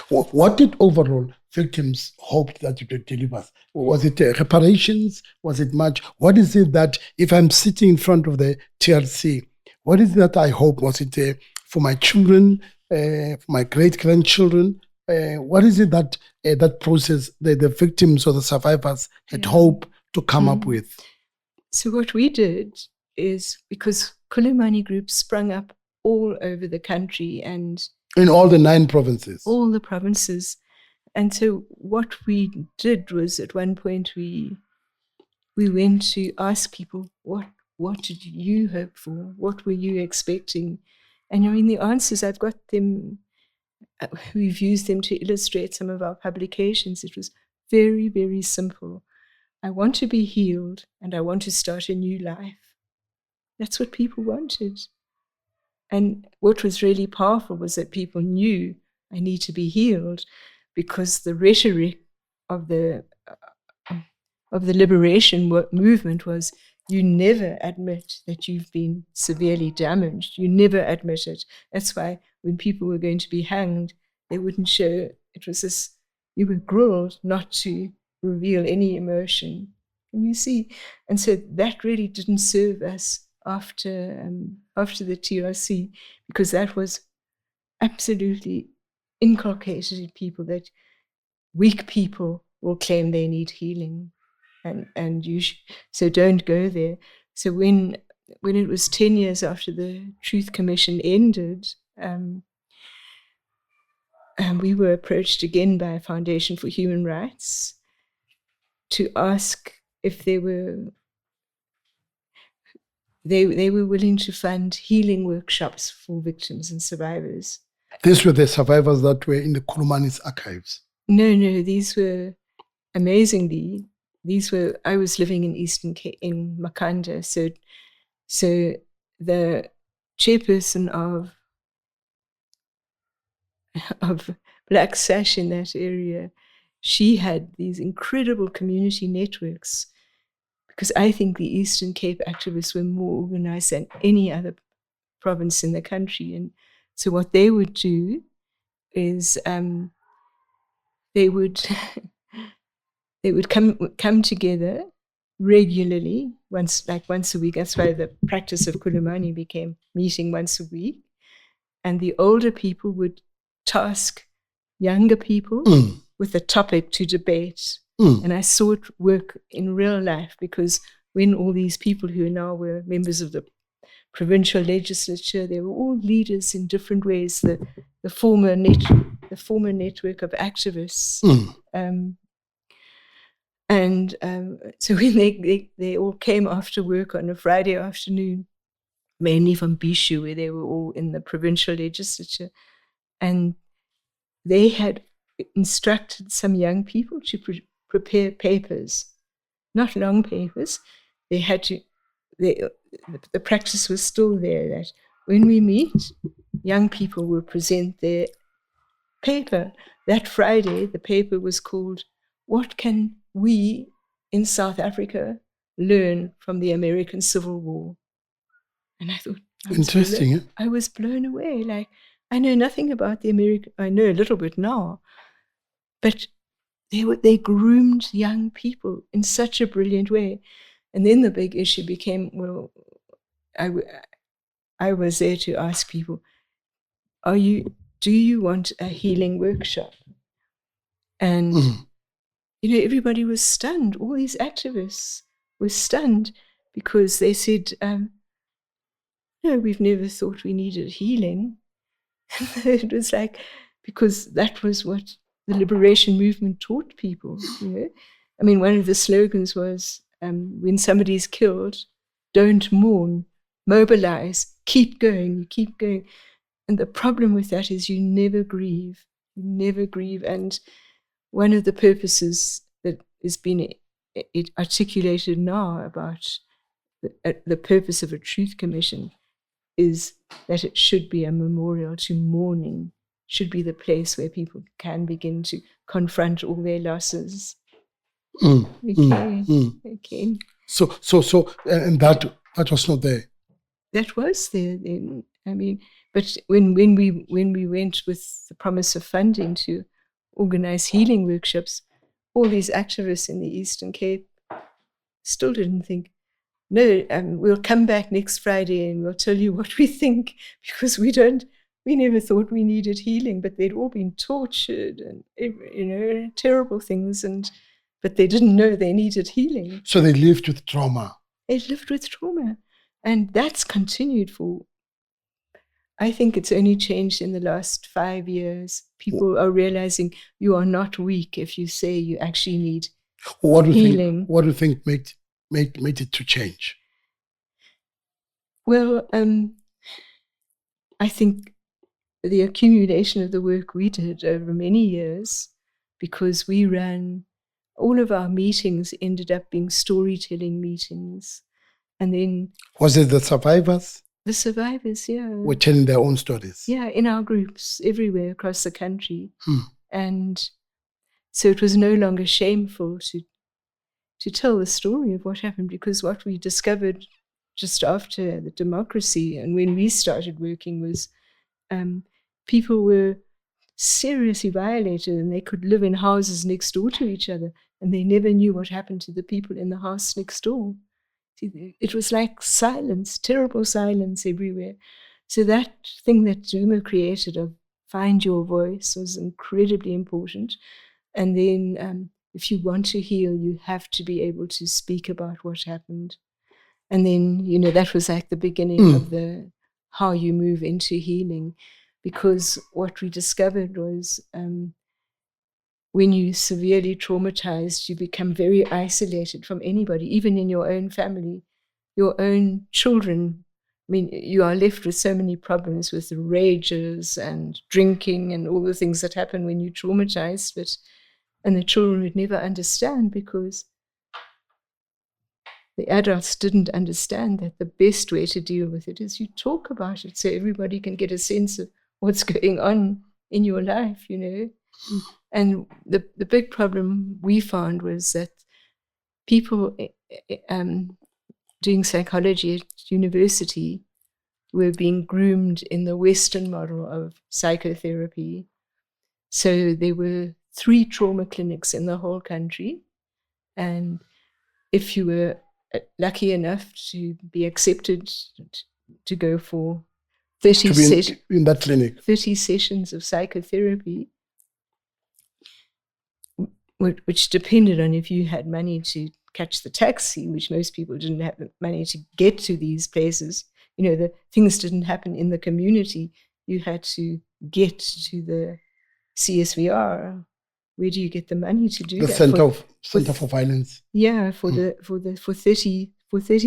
What did overall victims hope that it would deliver? Was it reparations? Was it much? What is it that, if I'm sitting in front of the TRC, what is it that I hope? Was it for my children, for my great-grandchildren? What is it that that process, the victims or the survivors had hope to come up with? So what we did is, because Khulumani groups sprung up all over the country and in all the 9 provinces. All the provinces. And so what we did was, at one point we went to ask people, what did you hope for? What were you expecting? And the answers, I've got them, we've used them to illustrate some of our publications. It was very, very simple. I want to be healed and I want to start a new life. That's what people wanted. And what was really powerful was that people knew I need to be healed, because the rhetoric of the liberation movement was, you never admit that you've been severely damaged. You never admit it. That's why when people were going to be hanged, they wouldn't show. It was this, you were grilled not to reveal any emotion. Can you see? And so that really didn't serve us after the TRC, because that was absolutely inculcated in people that weak people will claim they need healing, and so don't go there. So when it was 10 years after the Truth Commission ended, we were approached again by a Foundation for Human Rights to ask if they were willing to fund healing workshops for victims and survivors. These were the survivors that were in the Khulumani's archives? No, these were, amazingly, I was living in Eastern Cape, in Makanda, so the chairperson of Black Sash in that area, she had these incredible community networks, because I think the Eastern Cape activists were more organized than any other province in the country. And so what they would do is they would come together regularly, once a week. That's why the practice of Khulumani became meeting once a week. And the older people would task younger people with a topic to debate. And I saw it work in real life, because when all these people who now were members of the provincial legislature, they were all leaders in different ways. The former network of activists. So when they all came after work on a Friday afternoon, mainly from Bishu, where they were all in the provincial legislature, and they had instructed some young people to prepare papers, not long papers. They had to. The practice was still there that when we meet, young people will present their paper. That Friday, the paper was called "What Can We in South Africa Learn from the American Civil War?" And I thought, interesting. I was blown away. Like, I know nothing about the American. I know a little bit now, but they groomed young people in such a brilliant way. And then the big issue became, well, I was there to ask people, do you want a healing workshop? And everybody was stunned. All these activists were stunned, because they said, no, we've never thought we needed healing. It was like, because that was what the liberation movement taught people. I mean, one of the slogans was, when somebody's killed, don't mourn, mobilize, keep going. And the problem with that is you never grieve. And one of the purposes that has been articulated now about the purpose of a Truth Commission is that it should be a memorial to mourning, should be the place where people can begin to confront all their losses. Okay. So, and that was not there. That was there then. I mean, but when we went with the promise of funding to organize healing workshops, all these activists in the Eastern Cape still didn't think, no, we'll come back next Friday and we'll tell you what we think, because we never thought we needed healing, but they'd all been tortured and, terrible things, but they didn't know they needed healing. So they lived with trauma. They lived with trauma. And that's continued for, I think it's only changed in the last 5 years. People are realizing you are not weak if you say you actually need healing. What do you think made it to change? Well, I think the accumulation of the work we did over many years, because we ran, all of our meetings ended up being storytelling meetings. And then... Was it the survivors? The survivors, yeah. Were telling their own stories? Yeah, in our groups, everywhere across the country. And so it was no longer shameful to tell the story of what happened, because what we discovered just after the democracy and when we started working was people were seriously violated, and they could live in houses next door to each other, and they never knew what happened to the people in the house next door. It was like silence, terrible silence everywhere. So that thing that Zuma created of find your voice was incredibly important. And then if you want to heal, you have to be able to speak about what happened. And then, that was like the beginning of how you move into healing, because what we discovered was when you're severely traumatized, you become very isolated from anybody, even in your own family, your own children. I mean, you are left with so many problems with the rages and drinking and all the things that happen when you're traumatized, and the children would never understand, because the adults didn't understand that the best way to deal with it is you talk about it so everybody can get a sense of what's going on in your life, And the big problem we found was that people doing psychology at university were being groomed in the Western model of psychotherapy. So there were 3 trauma clinics in the whole country. And if you were lucky enough to be accepted to go for 30 in that clinic, 30 sessions of psychotherapy, which depended on if you had money to catch the taxi, which most people didn't have the money to get to these places. The things didn't happen in the community. You had to get to the CSVR. Where do you get the money to do the that? Center for Violence. Yeah, for 30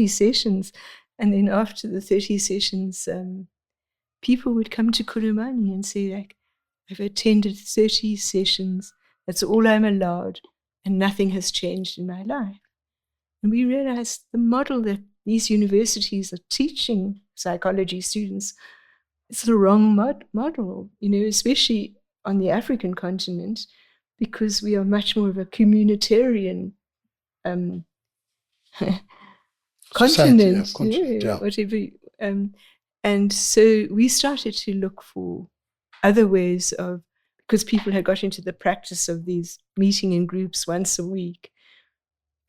sessions. And then after the 30 sessions, people would come to Khulumani and say, like, I've attended 30 sessions. That's all I'm allowed, and nothing has changed in my life. And we realized the model that these universities are teaching psychology students is the wrong model, especially on the African continent, because we are much more of a communitarian continent, whatever. And so we started to look for other ways of, because people had got into the practice of these meeting in groups once a week.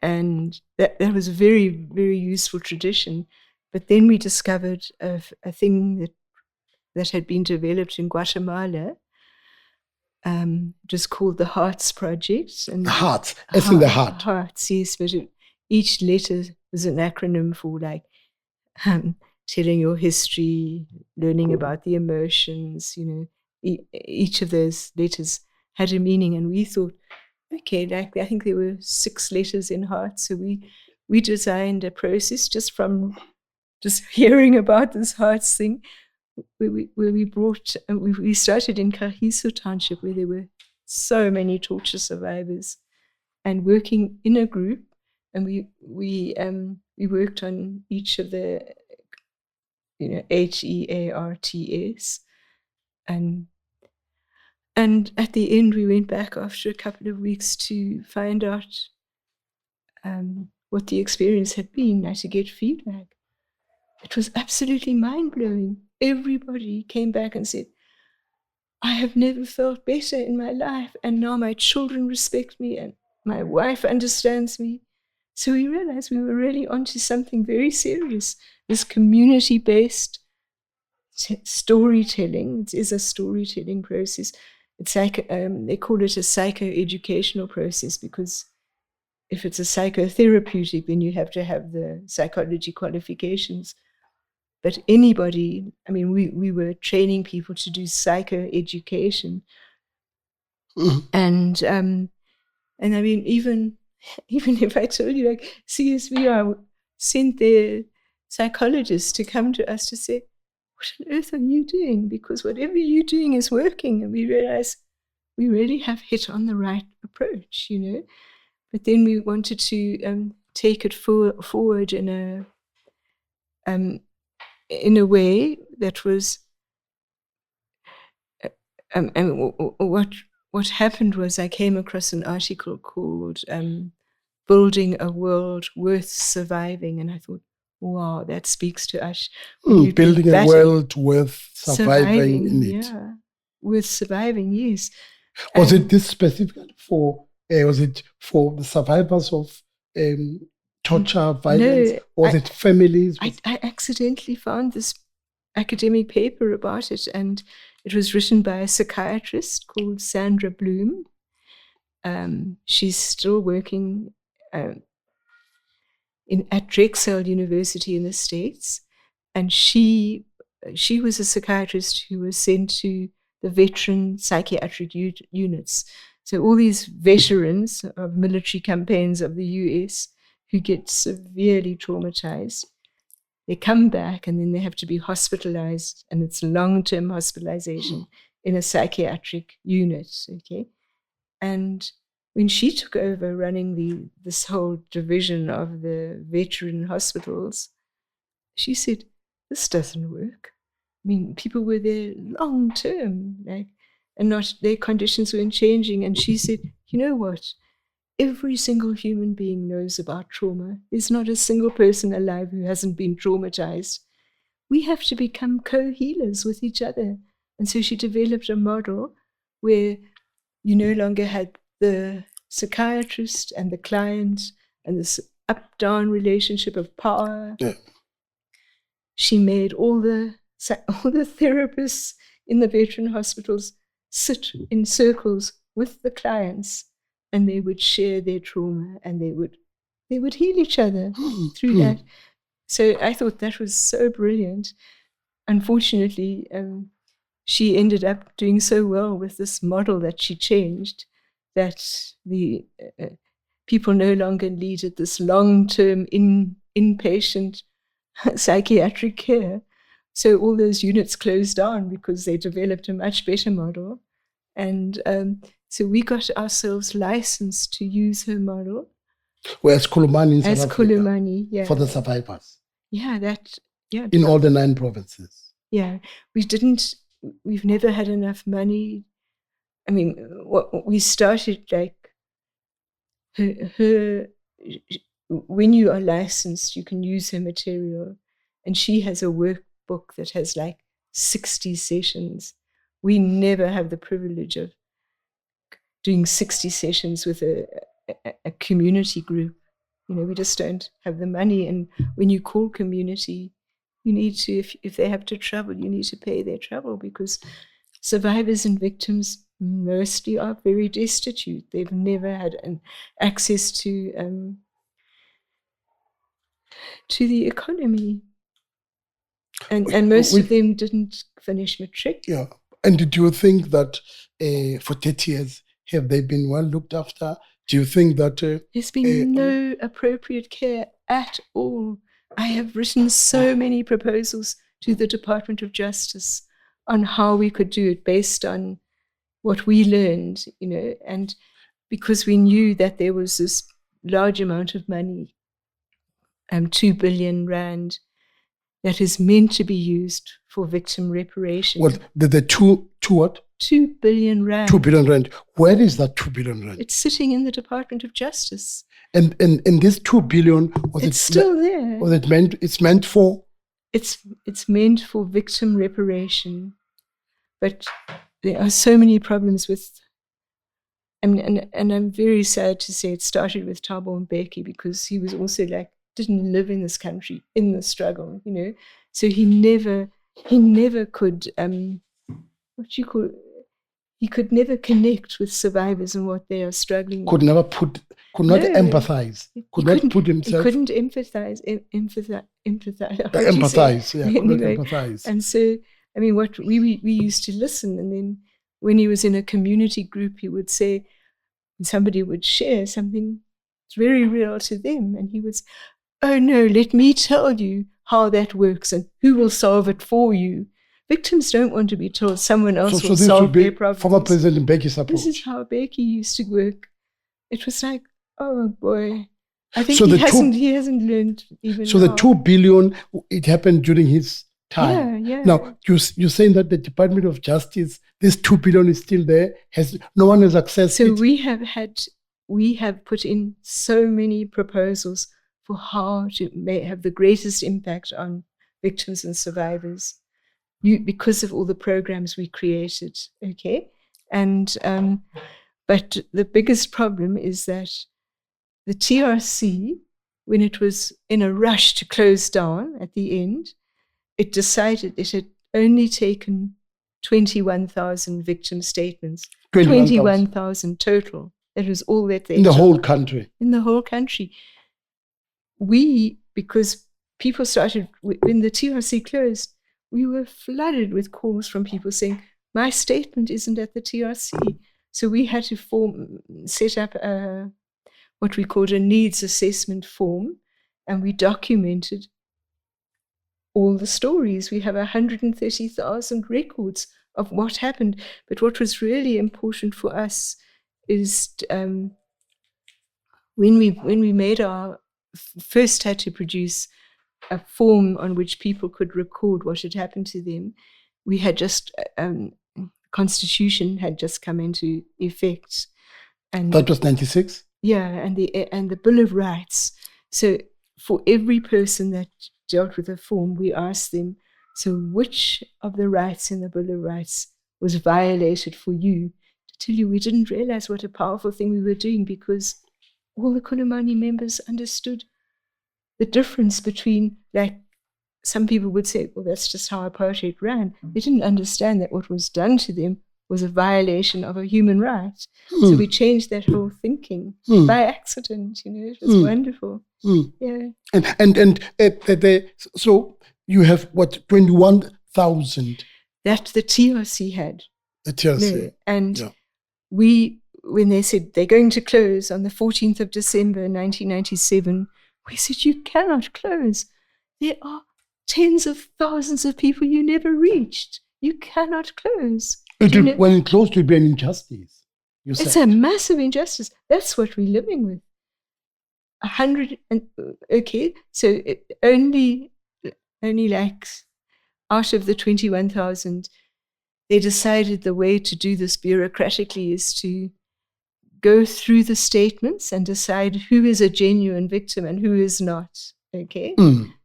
And that was a very, very useful tradition. But then we discovered a thing that had been developed in Guatemala, just called the Hearts Project. And the Hearts, as in the heart. Hearts, yes. But each letter was an acronym for, like, telling your history, learning about the emotions, each of those letters had a meaning. And we thought, okay, like, I think there were 6 letters in Heart. So we designed a process just from just hearing about this Hearts thing, where we started in Kagiso Township, where there were so many torture survivors, and working in a group. And we worked on each of the, HEARTS. And at the end, we went back after a couple of weeks to find out what the experience had been, and to get feedback. It was absolutely mind-blowing. Everybody came back and said, I have never felt better in my life, and now my children respect me, and my wife understands me. So we realized we were really onto something very serious, this community-based storytelling. It is a storytelling process. It's like, they call it a psychoeducational process, because if it's a psychotherapeutic, then you have to have the psychology qualifications. But anybody, I mean, we were training people to do psychoeducation. And I mean, even if I told you, like, CSVR sent their psychologists to come to us to say, what on earth are you doing? Because whatever you're doing is working. And we realized we really have hit on the right approach, But then we wanted to take it forward in a way that was, and what happened was, I came across an article called "Building a World Worth Surviving," and I thought, wow, that speaks to us. Building a world worth surviving in it. Yeah, worth surviving, yes. Was it this specific for? Was it for the survivors of torture, violence? No, was it families? I accidentally found this academic paper about it, and It was written by a psychiatrist called Sandra Bloom. She's still working at Drexel University in the States, and she was a psychiatrist who was sent to the veteran psychiatric units. So all these veterans of military campaigns of the US who get severely traumatized, they come back and then they have to be hospitalized, and it's long-term hospitalization in a psychiatric unit, okay? And when she took over running this whole division of the veteran hospitals, she said, this doesn't work. I mean, people were there long-term, and not their conditions weren't changing. And she said, you know what? Every single human being knows about trauma. There's not a single person alive who hasn't been traumatized. We have to become co-healers with each other. And so she developed a model where you no longer had the psychiatrist and the client and this up-down relationship of power. Yeah. She made all the therapists in the veteran hospitals sit in circles with the clients, and they would share their trauma, and they would heal each other through that. So I thought that was so brilliant. Unfortunately, she ended up doing so well with this model that she changed that the people no longer needed this long-term inpatient psychiatric care. So all those units closed down because they developed a much better model. And so we got ourselves licensed to use her model. Whereas Khulumani in South Africa, Khulumani, yeah. for the survivors. Yeah, in all the 9 provinces. Yeah, we've never had enough money. I mean, we started like her when you are licensed, you can use her material, and she has a workbook that has like 60 sessions. We never have the privilege of doing 60 sessions with a community group. You know, we just don't have the money. And when you call community, you need to, if they have to travel, you need to pay their travel, because survivors and victims mostly are very destitute. They've never had access to the economy. And most of them didn't finish matric. Yeah. And did you think that for 30 years, have they been well looked after? Do you think that... there's been no appropriate care at all. I have written so many proposals to the Department of Justice on how we could do it based on what we learned, you know, and because we knew that there was this large amount of money, 2 billion rand, that is meant to be used for victim reparation. What, the two what? 2 billion rand. 2 billion rand. Where is that 2 billion rand? It's sitting in the Department of Justice. And this 2 billion, it's still there. Was it meant? It's meant for? It's meant for victim reparation, but there are so many problems with. And I'm very sad to say it started with Thabo Mbeki, because he was also like didn't live in this country in the struggle, you know. So he never could he could never connect with survivors and what they are struggling with. Could not empathize. Could not put himself. He couldn't empathize. Empathize, yeah. Anyway, could not empathize. And so, I mean, what we used to listen, and then when he was in a community group, he would say, somebody would share something very real to them, and he was, oh no, let me tell you how that works and who will solve it for you. Victims don't want to be told someone else will solve their problems. Former President Mbeki's approach. This is how Mbeki used to work. It was like, oh boy, I think he hasn't learned even. So the 2 billion, it happened during his time. Yeah. Now you're saying that the Department of Justice, this 2 billion is still there. No one has accessed it. So we have put in so many proposals for how to have the greatest impact on victims and survivors, because of all the programs we created, okay? And but the biggest problem is that the TRC, when it was in a rush to close down at the end, it decided it had only taken 21,000 victim statements. 21,000. 21,000 total. That was all that they In the took. whole country. In the whole country. Because people started, when the TRC closed, we were flooded with calls from people saying, my statement isn't at the TRC. So we had to set up what we called a needs assessment form, and we documented all the stories. We have 130,000 records of what happened. But what was really important for us is when we made our first had to produce a form on which people could record what had happened to them. We had just Constitution had just come into effect, and that was 96. Yeah, and the Bill of Rights. So for every person that dealt with a form, we asked them, so which of the rights in the Bill of Rights was violated for you? To tell you, we didn't realize what a powerful thing we were doing, because all the Khulumani members understood the difference between, like, some people would say, well, that's just how apartheid ran. They didn't understand that what was done to them was a violation of a human right. So we changed that whole thinking by accident. It was wonderful. Yeah. And so you have what, 21,000? That the TRC had. The TRC. No. And when they said they're going to close on the 14th of December 1997, we said, you cannot close. There are tens of thousands of people you never reached. You cannot close. When it closed, it would be an injustice. It's a massive injustice. That's what we're living with. 100 and okay, so only like out of the 21,000, they decided the way to do this bureaucratically is to go through the statements and decide who is a genuine victim and who is not. Okay.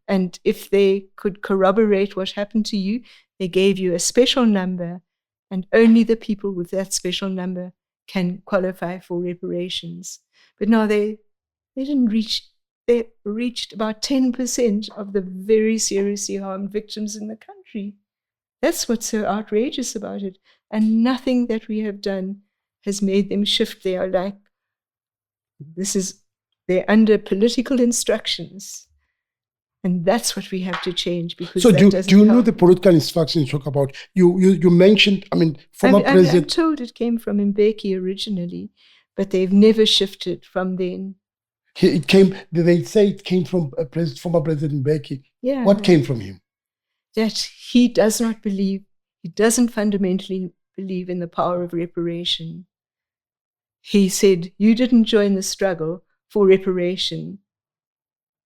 And if they could corroborate what happened to you, they gave you a special number, and only the people with that special number can qualify for reparations. But now they didn't reach, they reached about 10% of the very seriously harmed victims in the country. That's what's so outrageous about it. And nothing that we have done has made them shift. They are like, they're under political instructions. And that's what we have to change, because so do you know the political instructions you talk about? You mentioned, former president. I'm told it came from Mbeki originally, but they've never shifted from then. They say it came from former President Mbeki. Yeah. What came from him? That he doesn't fundamentally believe in the power of reparation. He said, you didn't join the struggle for reparation.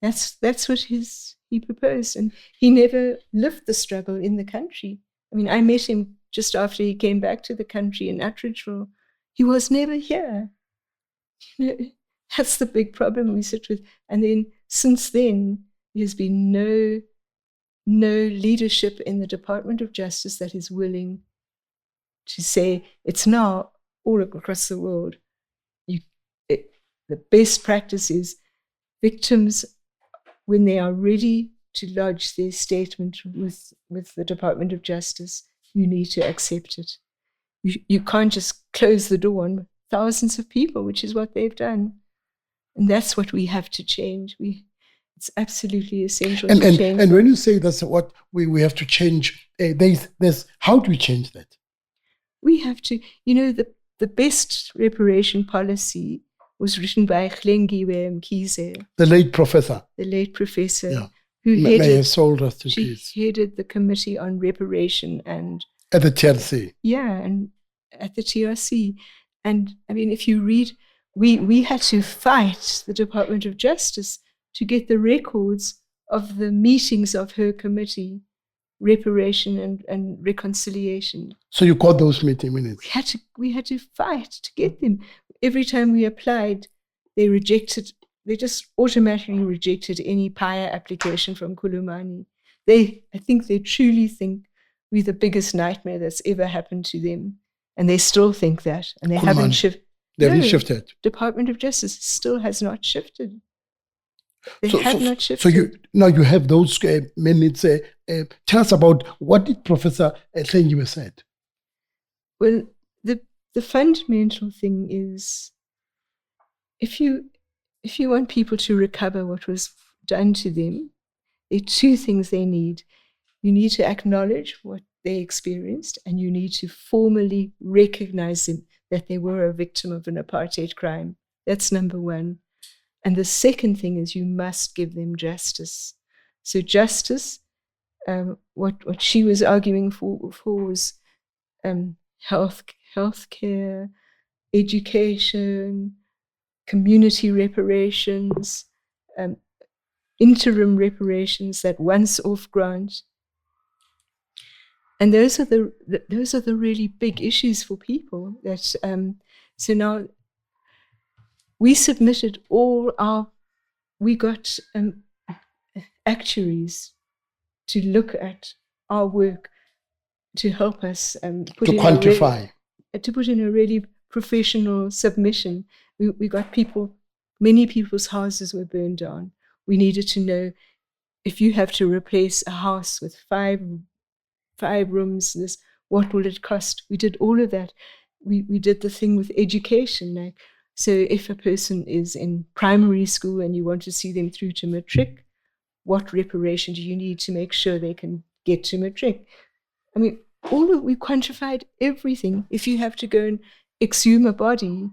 That's what he proposed, and he never lived the struggle in the country. I met him just after he came back to the country in Atteridgeville. He was never here. That's the big problem we sit with. And then since then, there's been no leadership in the Department of Justice that is willing to say it's now all across the world. The best practice is victims, when they are ready to lodge their statement with the Department of Justice, you need to accept it. You can't just close the door on thousands of people, which is what they've done. And that's what we have to change. It's absolutely essential to change. And when you say that's what we have to change, there's how do we change that? We have to, the best reparation policy was written by Khlengiwe Mkhize. The late professor. Yeah. Who headed the Committee on Reparation and at the TRC. Yeah, and at the TRC. And if you read, we had to fight the Department of Justice to get the records of the meetings of her committee, reparation and reconciliation. So you got those meeting minutes? We had to fight to get them. Every time we applied, they just automatically rejected any PIA application from Khulumani. I think they truly think we're the biggest nightmare that's ever happened to them. And they still think that. And they haven't shifted. They haven't shifted. Department of Justice still has not shifted. They have not shifted. So you have those minutes. Tell us about what did Professor Khlengiwe said. Well, the fundamental thing is, if you want people to recover what was done to them, there are two things they need. You need to acknowledge what they experienced, and you need to formally recognize them, that they were a victim of an apartheid crime. That's number one. And the second thing is, you must give them justice. So justice, what she was arguing for was healthcare, education, community reparations, interim reparations, that once-off grant. And those are the really big issues for people. That so now we submitted we got actuaries to look at our work, to help us to quantify, to put in a really professional submission. We got many people's houses were burned down. We needed to know, if you have to replace a house with five rooms, what will it cost? We did all of that. We did the thing with education. Like, so if a person is in primary school and you want to see them through to matric, what reparation do you need to make sure they can get to matric? I mean, we quantified everything. If you have to go and exhume a body,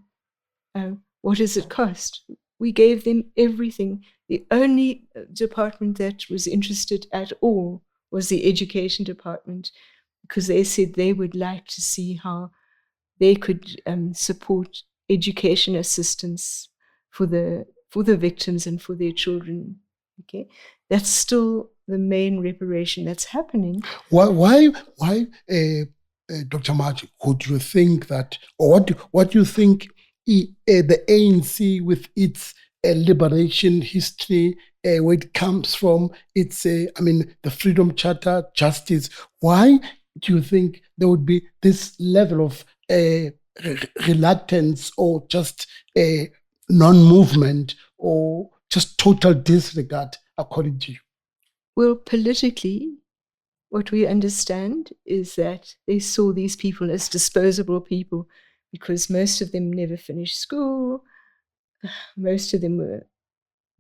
what does it cost? We gave them everything. The only department that was interested at all was the education department, because they said they would like to see how they could support education assistance for the victims and for their children. Okay, that's still the main reparation that's happening. Why, Dr. Marjorie, would you think that, or what do you think the ANC, with its liberation history, where it comes from, its, the Freedom Charter, justice, why do you think there would be this level of reluctance, or just non-movement, or just total disregard, according to you? Well, politically, what we understand is that they saw these people as disposable people, because most of them never finished school, most of them were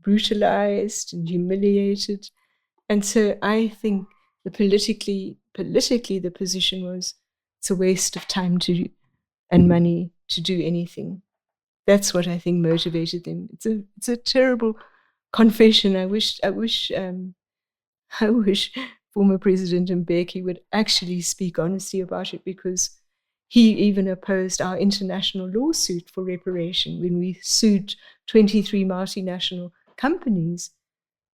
brutalized and humiliated. And so I think politically the position was, it's a waste of time and money to do anything. That's what I think motivated them. It's a terrible confession. I wish former President Mbeki would actually speak honestly about it, because he even opposed our international lawsuit for reparation when we sued 23 multinational companies.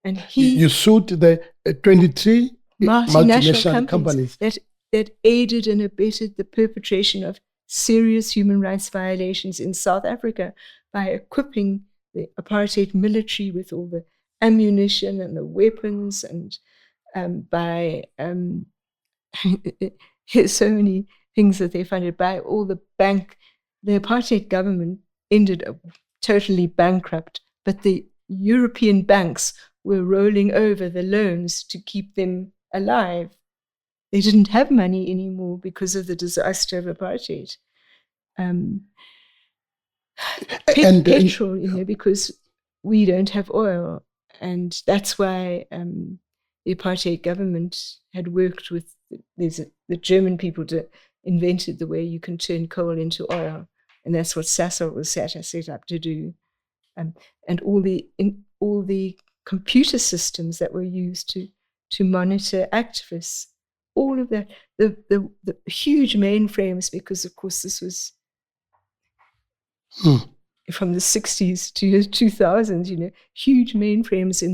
And you sued the 23 multinational companies that aided and abetted the perpetration of serious human rights violations in South Africa by equipping the apartheid military with all the ammunition and the weapons, and by so many things that they funded, by all the apartheid government ended up totally bankrupt, but the European banks were rolling over the loans to keep them alive. They didn't have money anymore because of the disaster of apartheid. Petrol, because we don't have oil. And that's why the apartheid government had worked with the German people to invented the way you can turn coal into oil. And that's what Sasol was set up to do. And all the computer systems that were used to monitor activists, all of that, the huge mainframes, because of course this was from the 60s to 2000s, huge mainframes in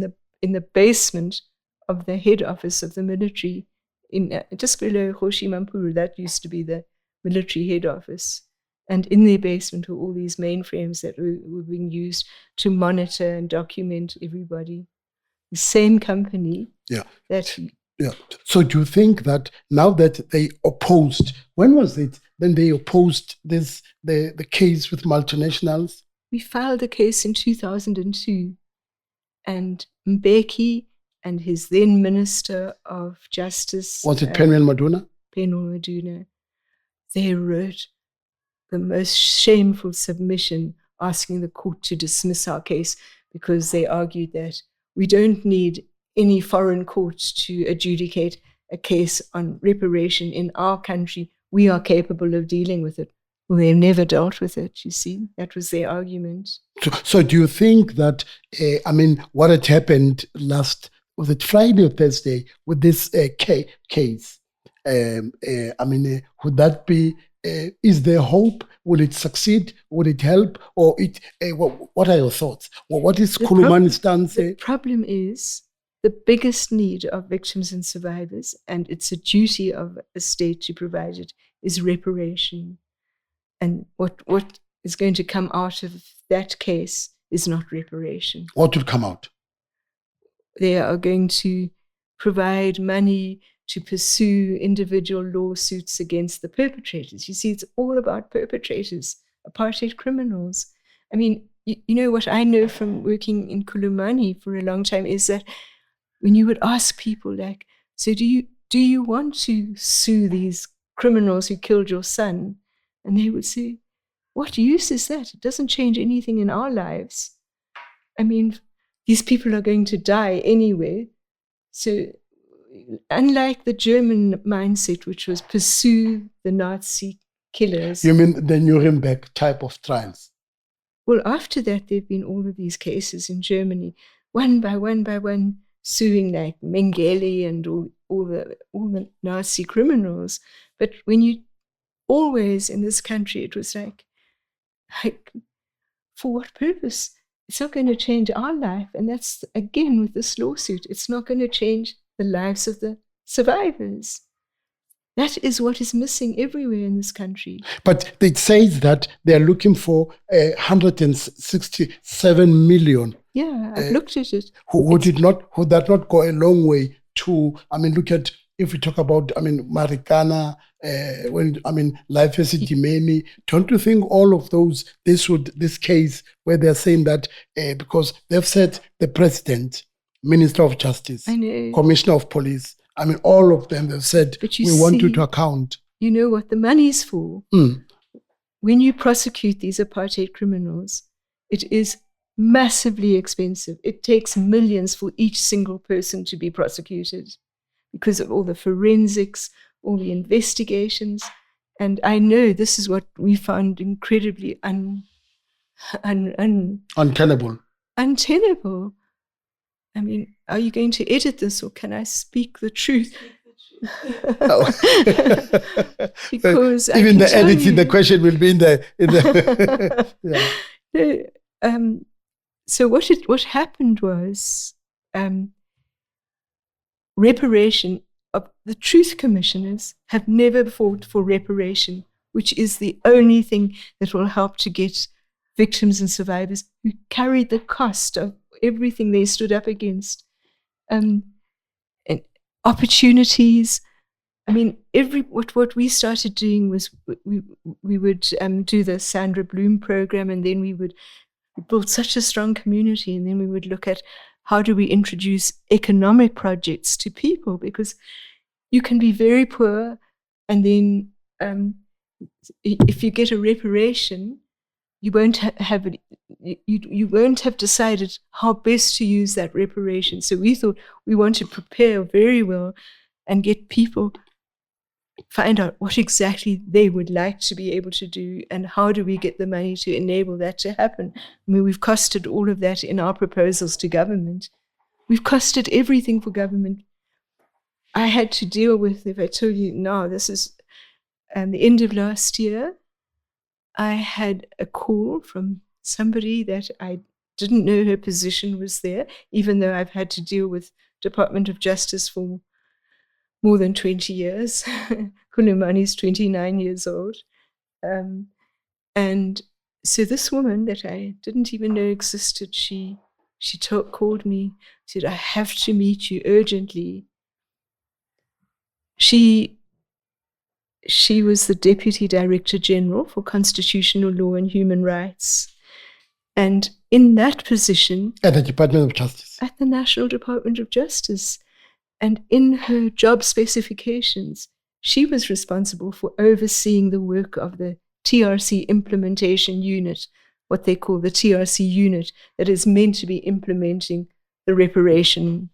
the basement of the head office of the military, in just below Hoshimampuru. That used to be the military head office. And in their basement were all these mainframes that were being used to monitor and document everybody. The same company. Yeah. So do you think that now that they opposed, when was it? Then they opposed the case with multinationals? We filed a case in 2002, and Mbeki and his then Minister of Justice, was it Penuel Maduna? Penuel Maduna, they wrote the most shameful submission asking the court to dismiss our case because they argued that we don't need any foreign courts to adjudicate a case on reparation in our country. We are capable of dealing with it. Well, they never dealt with it, you see. That was their argument. So do you think that, what had happened was it Friday or Thursday with this case? Would that be, is there hope? Will it succeed? Will it help? Or what are your thoughts? What is Khulumani's stance? The problem is the biggest need of victims and survivors, and it's a duty of a state to provide it, is reparation. And what is going to come out of that case is not reparation. What will come out? They are going to provide money to pursue individual lawsuits against the perpetrators. You see, it's all about perpetrators, apartheid criminals. I mean, you know what I know from working in Khulumani for a long time is that when you would ask people like, so do you want to sue these criminals who killed your son? And they would say, what use is that? It doesn't change anything in our lives. I mean, these people are going to die anyway. So unlike the German mindset, which was pursue the Nazi killers. You mean the Nuremberg type of trials? Well, after that, there have been all of these cases in Germany, one by one, suing like Mengele and all the Nazi criminals. But when you always in this country, it was like, for what purpose? It's not going to change our life. And that's, again, with this lawsuit, it's not going to change the lives of the survivors. That is what is missing everywhere in this country. But it says that they're looking for 167 million. Yeah, I've looked at it. Would that not go a long way to, look at, if we talk about, Marikana, Life as a Dimeni, don't you think all of those, this case where they're saying that, because they've said the president, Minister of Justice, Commissioner of Police, all of them have said, we want you to account. You know what the money's for? When you prosecute these apartheid criminals, it is massively expensive. It takes millions for each single person to be prosecuted because of all the forensics, all the investigations. And I know this is what we found incredibly untenable. Untenable. I mean, are you going to edit this or can I speak the truth? Because even the editing, the question will be in the yeah. So what happened was reparation. The truth commissioners have never fought for reparation, which is the only thing that will help to get victims and survivors who carried the cost of everything they stood up against, and opportunities. I mean, what we started doing was we would do the Sandra Bloom program, and then we built such a strong community, and then we would look at how do we introduce economic projects to people, because you can be very poor, and then if you get a reparation, you won't you won't have decided how best to use that reparation. So we thought we want to prepare very well and get people find out what exactly they would like to be able to do and how do we get the money to enable that to happen. I mean, we've costed all of that in our proposals to government. We've costed everything for government. I had to deal with, if I tell you now, this is the end of last year, I had a call from somebody that I didn't know her position was there, even though I've had to deal with Department of Justice for more than 20 years. Khulumani is 29 years old. And so this woman that I didn't even know existed, she called me, said, I have to meet you urgently. She was the Deputy Director General for Constitutional Law and Human Rights. And in that position... At the Department of Justice. At the National Department of Justice. And in her job specifications, she was responsible for overseeing the work of the TRC implementation unit, what they call the TRC unit, that is meant to be implementing the reparation,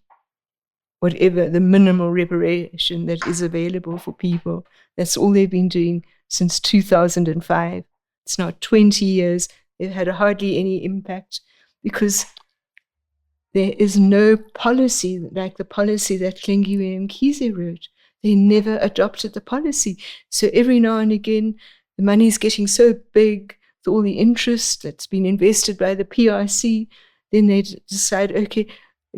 whatever, the minimal reparation that is available for people. That's all they've been doing since 2005. It's now 20 years. They've had hardly any impact because there is no policy like the policy that Klingiwe and Mkhize wrote. They never adopted the policy. So every now and again, the money's getting so big with all the interest that's been invested by the PRC, then they decide, okay,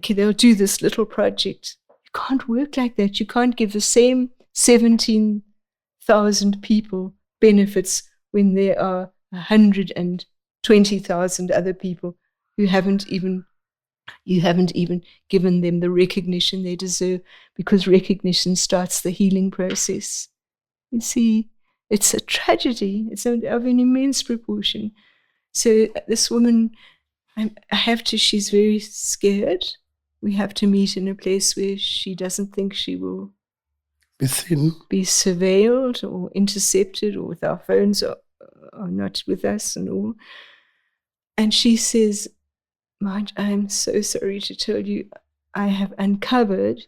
they'll do this little project. You can't work like that. You can't give the same 17,000 people benefits when there are 120,000 other people who you haven't even given them the recognition they deserve, because recognition starts the healing process. You see, it's a tragedy. It's of an immense proportion. So this woman, she's very scared. We have to meet in a place where she doesn't think she will be seen, be surveilled or intercepted, or with our phones are not with us and all. And she says, Marge, I'm so sorry to tell you, I have uncovered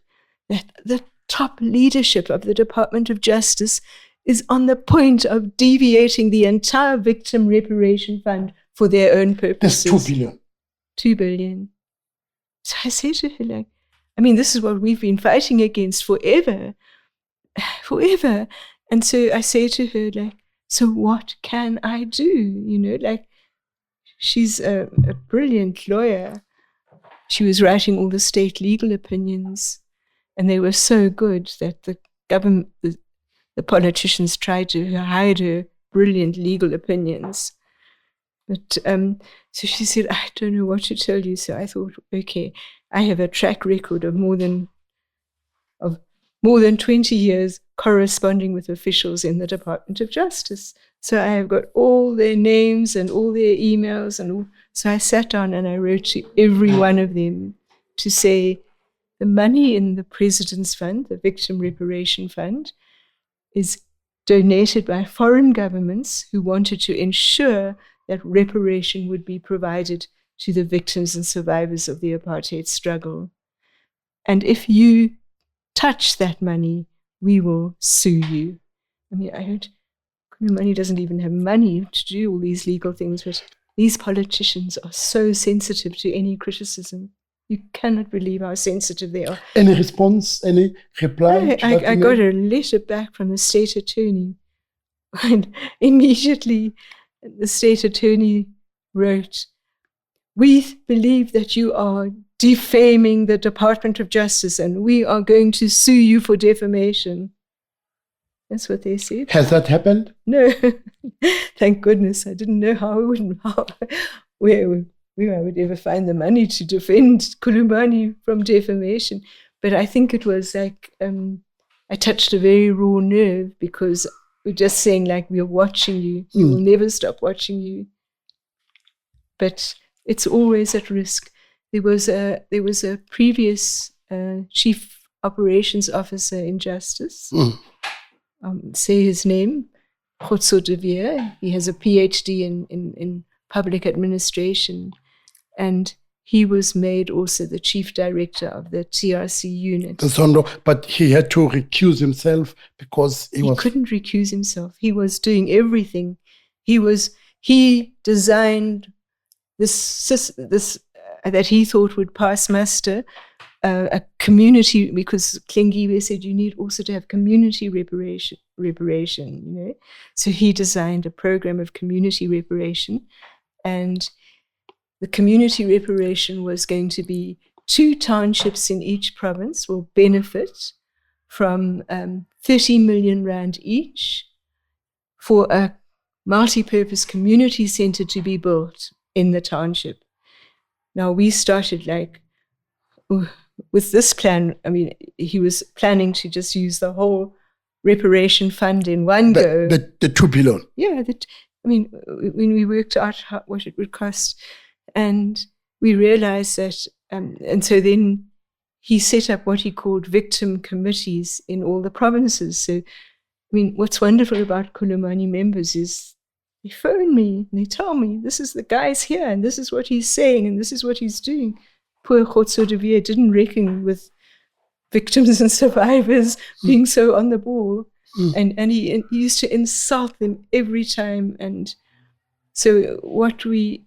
that the top leadership of the Department of Justice is on the point of deviating the entire victim reparation fund for their own purposes. That's 2 billion. 2 billion. So I say to her, this is what we've been fighting against forever. And so I say to her, so what can I do? She's a brilliant lawyer. She was writing all the state legal opinions, and they were so good that the government, the politicians tried to hide her brilliant legal opinions. But so she said, I don't know what to tell you. So I thought, okay, I have a track record of more than 20 years corresponding with officials in the Department of Justice. So I have got all their names and all their emails and all. So I sat down and I wrote to every one of them to say, the money in the President's Fund, the Victim Reparation Fund, is donated by foreign governments who wanted to ensure that reparation would be provided to the victims and survivors of the apartheid struggle. And if you touch that money, we will sue you. Khulumani doesn't even have money to do all these legal things, but these politicians are so sensitive to any criticism. You cannot believe how sensitive they are. Any response, any reply? I got a letter back from the state attorney, and immediately the state attorney wrote, we believe that you are defaming the Department of Justice and we are going to sue you for defamation. That's what they said. Has that happened? No. Thank goodness. I didn't know where I would ever find the money to defend Khulumani from defamation. But I think it was I touched a very raw nerve, because we're just saying, we're watching you. We will never stop watching you. But it's always at risk. There was a previous chief operations officer in Justice. Say his name, Khotso de Veer. He has a PhD in public administration, and he was made also the chief director of the TRC unit. But he had to recuse himself because he couldn't recuse himself. He was doing everything. He designed this that he thought would pass muster, a community, because Klingiwe said you need also to have community reparation. So he designed a program of community reparation, and the community reparation was going to be 2 townships in each province will benefit from 30 million rand each for a multi-purpose community center to be built in the township. Now we started with this plan. He was planning to just use the whole reparation fund in one go. The 2 billion. Yeah. When we worked out what it would cost, and we realized that, and so then he set up what he called victim committees in all the provinces. So mean, what's wonderful about Khulumani members is they phone me and they tell me, this is the guy's here and this is what he's saying and this is what he's doing. Poor Khotso de Vier didn't reckon with victims and survivors being so on the ball. And he used to insult them every time. And so what we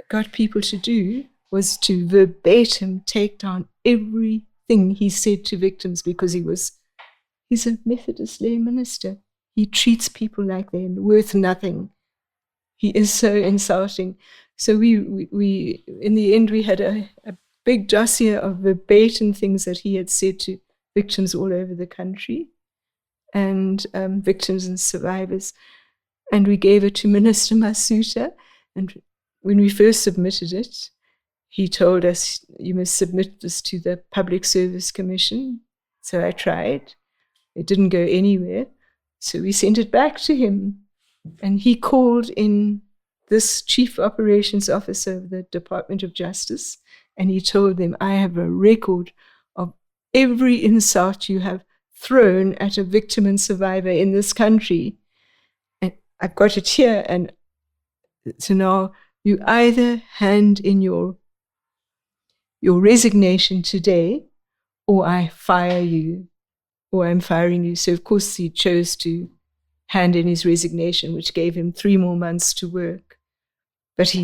got people to do was to verbatim take down everything he said to victims, because he's a Methodist lay minister. He treats people like they're worth nothing. He is so insulting. So we in the end, we had a big dossier of verbatim things that he had said to victims all over the country and victims and survivors. And we gave it to Minister Masuta. And when we first submitted it, he told us, you must submit this to the Public Service Commission. So I tried. It didn't go anywhere. So we sent it back to him. And he called in this Chief Operations Officer of the Department of Justice, and he told them, I have a record of every insult you have thrown at a victim and survivor in this country. And I've got it here. And so now you either hand in your resignation today, or I fire you, or I'm firing you. So of course he chose to hand in his resignation, which gave him 3 more months to work. But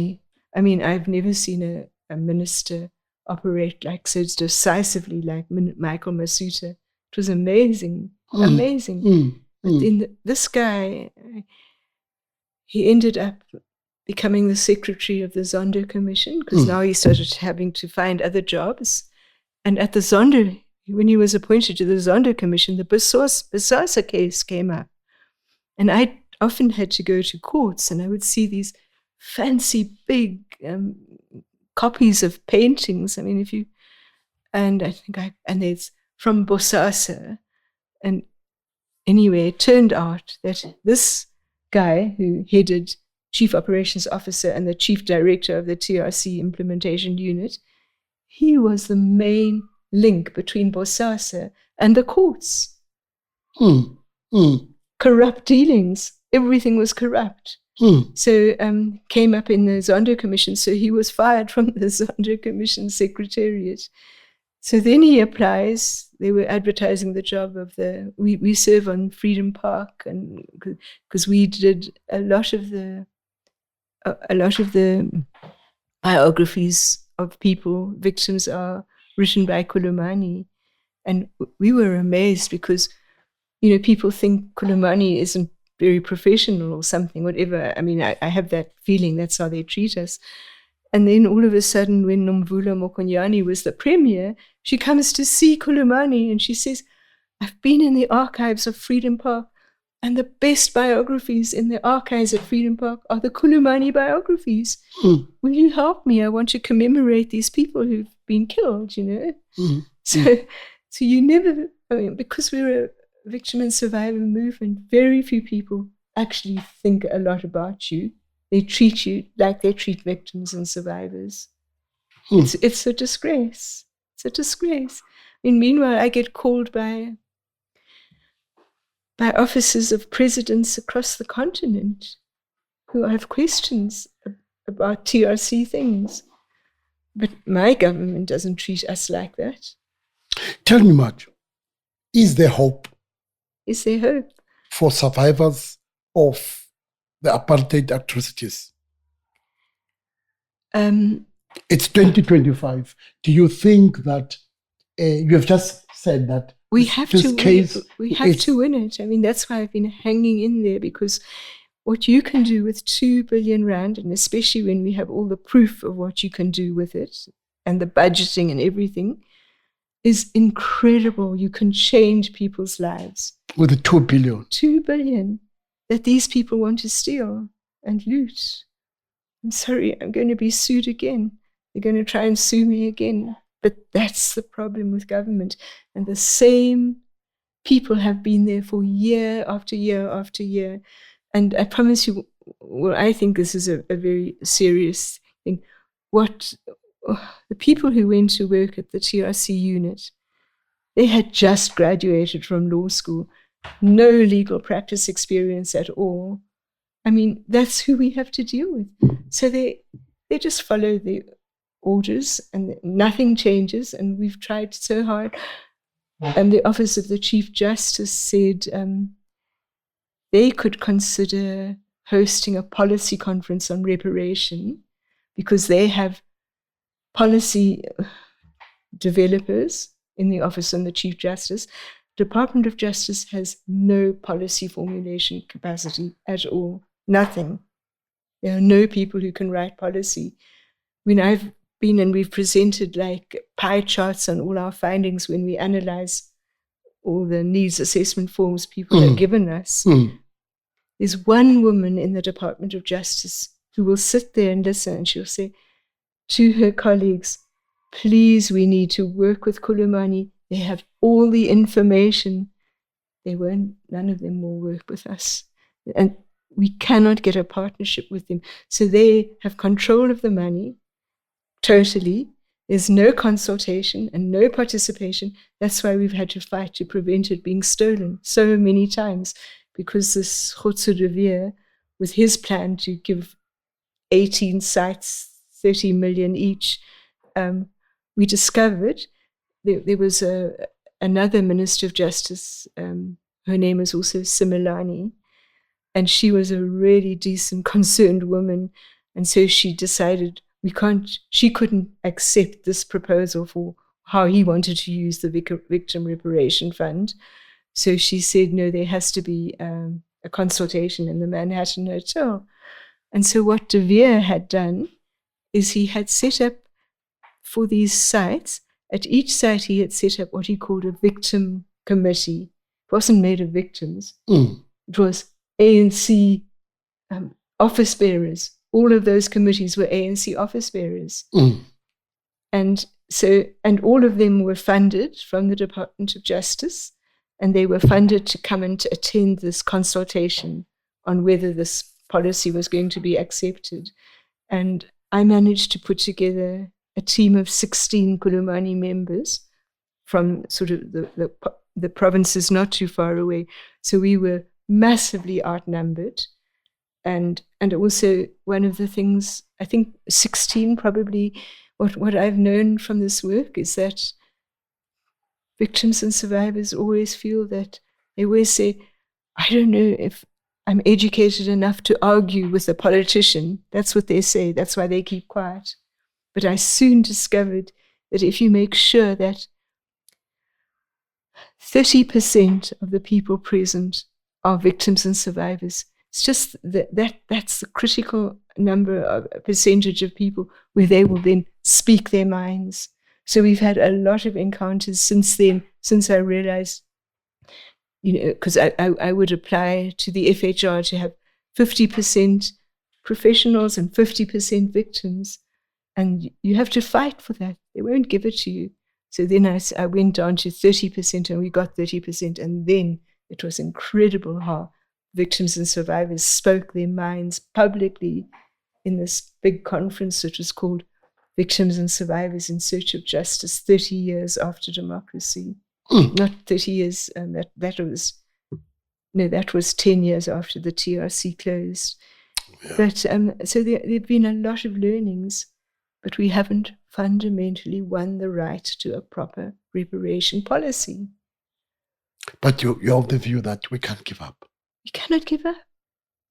I've never seen a minister operate like so decisively like Michael Masuta. It was amazing, amazing. But then this guy, he ended up becoming the secretary of the Zondo Commission, because now he started having to find other jobs. And at the Zondo, when he was appointed to the Zondo Commission, the Bosasa case came up. And I often had to go to courts, and I would see these fancy big copies of paintings. I mean, and it's from Bosasa. And anyway, it turned out that this guy who headed Chief Operations Officer and the Chief Director of the TRC Implementation Unit, he was the main link between Bosasa and the courts. Corrupt dealings. Everything was corrupt. So came up in the Zondo Commission. So he was fired from the Zondo Commission Secretariat. So then he applies. They were advertising the job of we serve on Freedom Park, and because we did a lot of the biographies of people, victims are written by Khulumani. And we were amazed because, people think Khulumani isn't very professional or something, whatever. I mean, I have that feeling that's how they treat us. And then all of a sudden, when Nomvula Mokonyane was the premier, she comes to see Khulumani and she says, I've been in the archives of Freedom Park, and the best biographies in the archives of Freedom Park are the Khulumani biographies. Will you help me? I want to commemorate these people who've been killed, So you never, because we're a victim and survivor movement, very few people actually think a lot about you. They treat you like they treat victims and survivors. It's a disgrace. It's a disgrace. Meanwhile, I get called by officers of presidents across the continent who have questions about TRC things. But my government doesn't treat us like that. Tell me, Marge, is there hope? Is there hope? For survivors of the apartheid atrocities? It's 2025. Do you think that you have just said that we have to win it? I mean, that's why I've been hanging in there, because what you can do with 2 billion rand, and especially when we have all the proof of what you can do with it and the budgeting and everything, is incredible. You can change people's lives. With the 2 billion. 2 billion that these people want to steal and loot. I'm sorry, I'm going to be sued again. They're going to try and sue me again. But that's the problem with government. And the same people have been there for year after year after year. And I promise you, well, I think this is a very serious thing. The people who went to work at the TRC unit, they had just graduated from law school. no legal practice experience at all. I mean, that's who we have to deal with. So they just follow the orders and nothing changes. And we've tried so hard. And the Office of the Chief Justice said they could consider hosting a policy conference on reparation because they have policy developers in the Office of the Chief Justice. Department of Justice has no policy formulation capacity at all. Nothing. There are no people who can write policy. When I've been and we've presented like pie charts on all our findings when we analyze all the needs assessment forms people have given us, there's one woman in the Department of Justice who will sit there and listen, and she'll say to her colleagues, please, we need to work with Khulumani. They have all the information. None of them will work with us. And we cannot get a partnership with them. So they have control of the money totally. There's no consultation and no participation. That's why we've had to fight to prevent it being stolen so many times, because this Khotso de Veer, with his plan to give 18 sites, 30 million each, we discovered there was another Minister of Justice, her name is also Similani, and she was a really decent, concerned woman. And so she decided she couldn't accept this proposal for how he wanted to use the Victim Reparation Fund. So she said, no, there has to be a consultation in the Manhattan Hotel. And so what De Veer had done is he had set up for these sites, at each site he had set up what he called a victim committee. It wasn't made of victims. It was ANC office bearers. All of those committees were ANC office bearers. And all of them were funded from the Department of Justice, and they were funded to come and to attend this consultation on whether this policy was going to be accepted. And I managed to put together a team of 16 Khulumani members from sort of the provinces not too far away. So we were massively outnumbered. And also one of the things, I think 16 probably, what I've known from this work is that victims and survivors always feel that they always say, I don't know if I'm educated enough to argue with a politician. That's what they say. That's why they keep quiet. But I soon discovered that if you make sure that 30% of the people present are victims and survivors, it's just that's the critical number of percentage of people where they will then speak their minds. So we've had a lot of encounters since then, since I realized, because I would apply to the FHR to have 50% professionals and 50% victims. And you have to fight for that. They won't give it to you. So then I went down to 30% and we got 30%. And then it was incredible how victims and survivors spoke their minds publicly in this big conference that was called Victims and Survivors in Search of Justice 30 years after democracy. Not 30 years, that was 10 years after the TRC closed. Yeah. But so there have been a lot of learnings, but we haven't fundamentally won the right to a proper reparation policy. But you have the view that we can't give up. We cannot give up.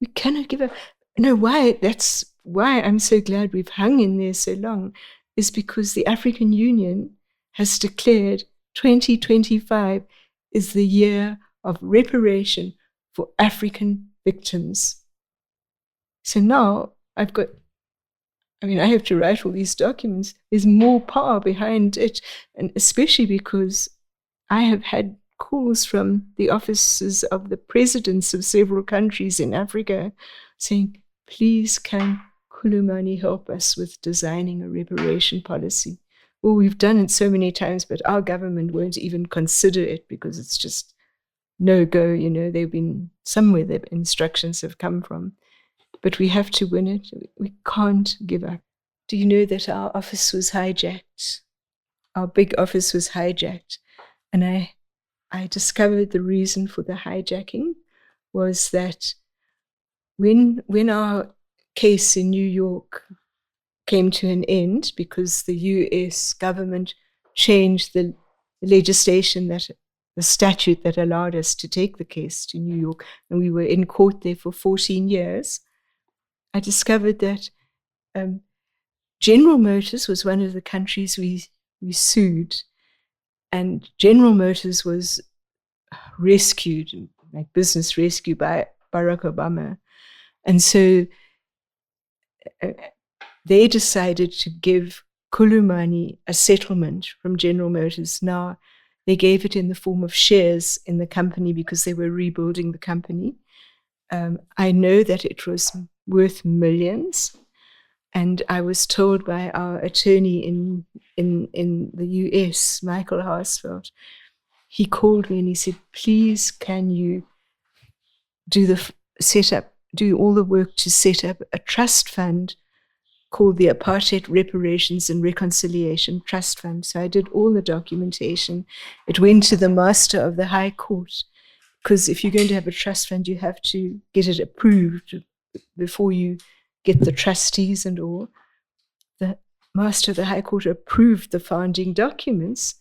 We cannot give up. No, why? That's why I'm so glad we've hung in there so long, is because the African Union has declared 2025 is the year of reparation for African victims. So now I have to write all these documents. There's more power behind it, and especially because I have had calls from the offices of the presidents of several countries in Africa saying, please can Khulumani help us with designing a reparation policy? Well, we've done it so many times, but our government won't even consider it because it's just no go. They've been somewhere the instructions have come from. But we have to win it. We can't give up. Do you know that our office was hijacked? Our big office was hijacked. And I discovered the reason for the hijacking was that when our case in New York came to an end because the US government changed the legislation, that the statute that allowed us to take the case to New York, and we were in court there for 14 years, I discovered that General Motors was one of the countries we sued, and General Motors was rescued, like business rescue, by Barack Obama. And so they decided to give Khulumani a settlement from General Motors. Now, they gave it in the form of shares in the company because they were rebuilding the company. I know that it was worth millions. And I was told by our attorney in the US, Michael Harsfeld, he called me and he said, please, can you do all the work to set up a trust fund called the Apartheid Reparations and Reconciliation Trust Fund. So I did all the documentation. It went to the Master of the High Court, because if you're going to have a trust fund, you have to get it approved before you get the trustees and all. The Master of the High Court approved the founding documents,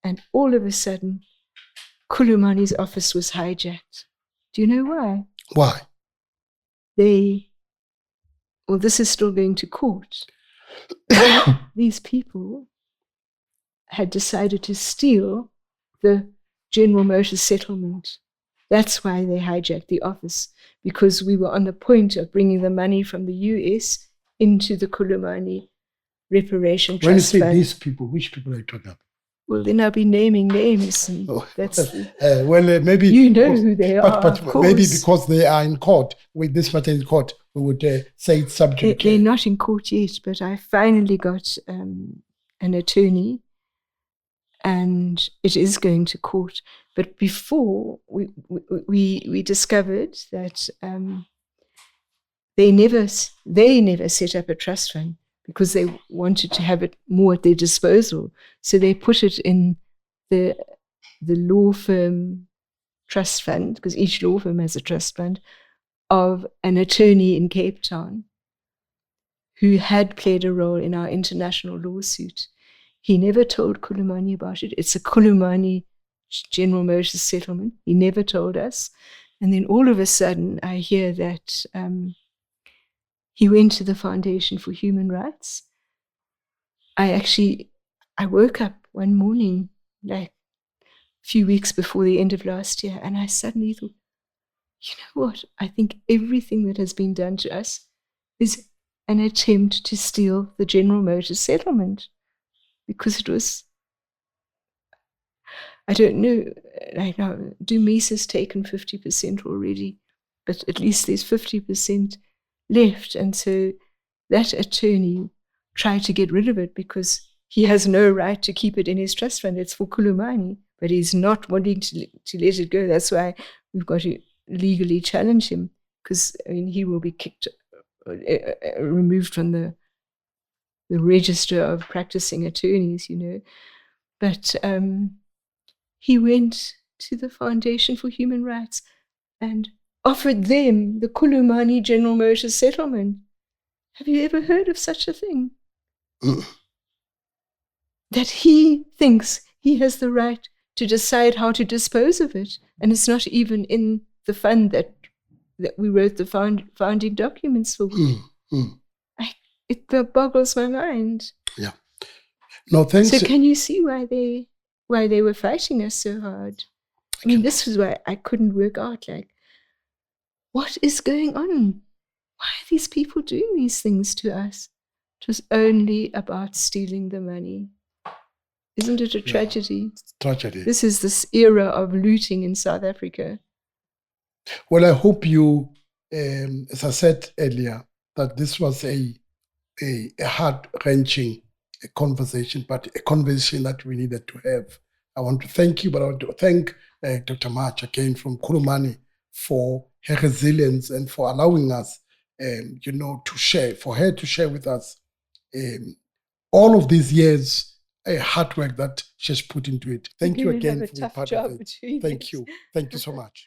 and all of a sudden, Khulumani's office was hijacked. Do you know why? Why? This is still going to court. These people had decided to steal the General Motors settlement. That's why they hijacked the office, because we were on the point of bringing the money from the US into the Khulumani Reparation Trust When you say Fund. these people, which people are you talking about? Well, then I'll be naming names. And maybe you know who they are. But maybe because they are in court, with this matter in court, we would say it's subject. They're not in court yet, but I finally got an attorney, and it is going to court. But before, we discovered that they never set up a trust fund, because they wanted to have it more at their disposal. So they put it in the law firm trust fund, because each law firm has a trust fund, of an attorney in Cape Town who had played a role in our international lawsuit. He never told Khulumani about it. It's a Khulumani General Motors settlement. He never told us. And then all of a sudden, I hear that he went to the Foundation for Human Rights. I woke up one morning, like a few weeks before the end of last year, and I suddenly thought, you know what? I think everything that has been done to us is an attempt to steal the General Motors settlement, because it was, I don't know, like now, Dumis has taken 50% already, but at least there's 50% left. And so that attorney tried to get rid of it, because he has no right to keep it in his trust fund. It's for Khulumani, but he's not wanting to let it go. That's why we've got to legally challenge him, because he will be kicked, removed from the register of practicing attorneys, But he went to the Foundation for Human Rights and offered them the Khulumani General Motors settlement. Have you ever heard of such a thing? That he thinks he has the right to decide how to dispose of it, and it's not even in the fund that we wrote the founding documents for. It boggles my mind. Yeah. No, thanks. So can you see why they were fighting us so hard? I mean, this was why I couldn't work out, like, what is going on? Why are these people doing these things to us? It was only about stealing the money. Isn't it a tragedy? Tragedy. This is this era of looting in South Africa. Well, I hope you, as I said earlier, that this was a heart-wrenching conversation, but a conversation that we needed to have. I want to thank you, but I want to thank Dr. March again from Khulumani for her resilience and for allowing us, to share, for her to share with us all of these years hard work that she's put into it. Thank you Women again have for a being tough part job of it. between Thank it. you. Thank you so much.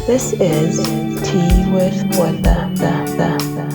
This is Tea with Botha.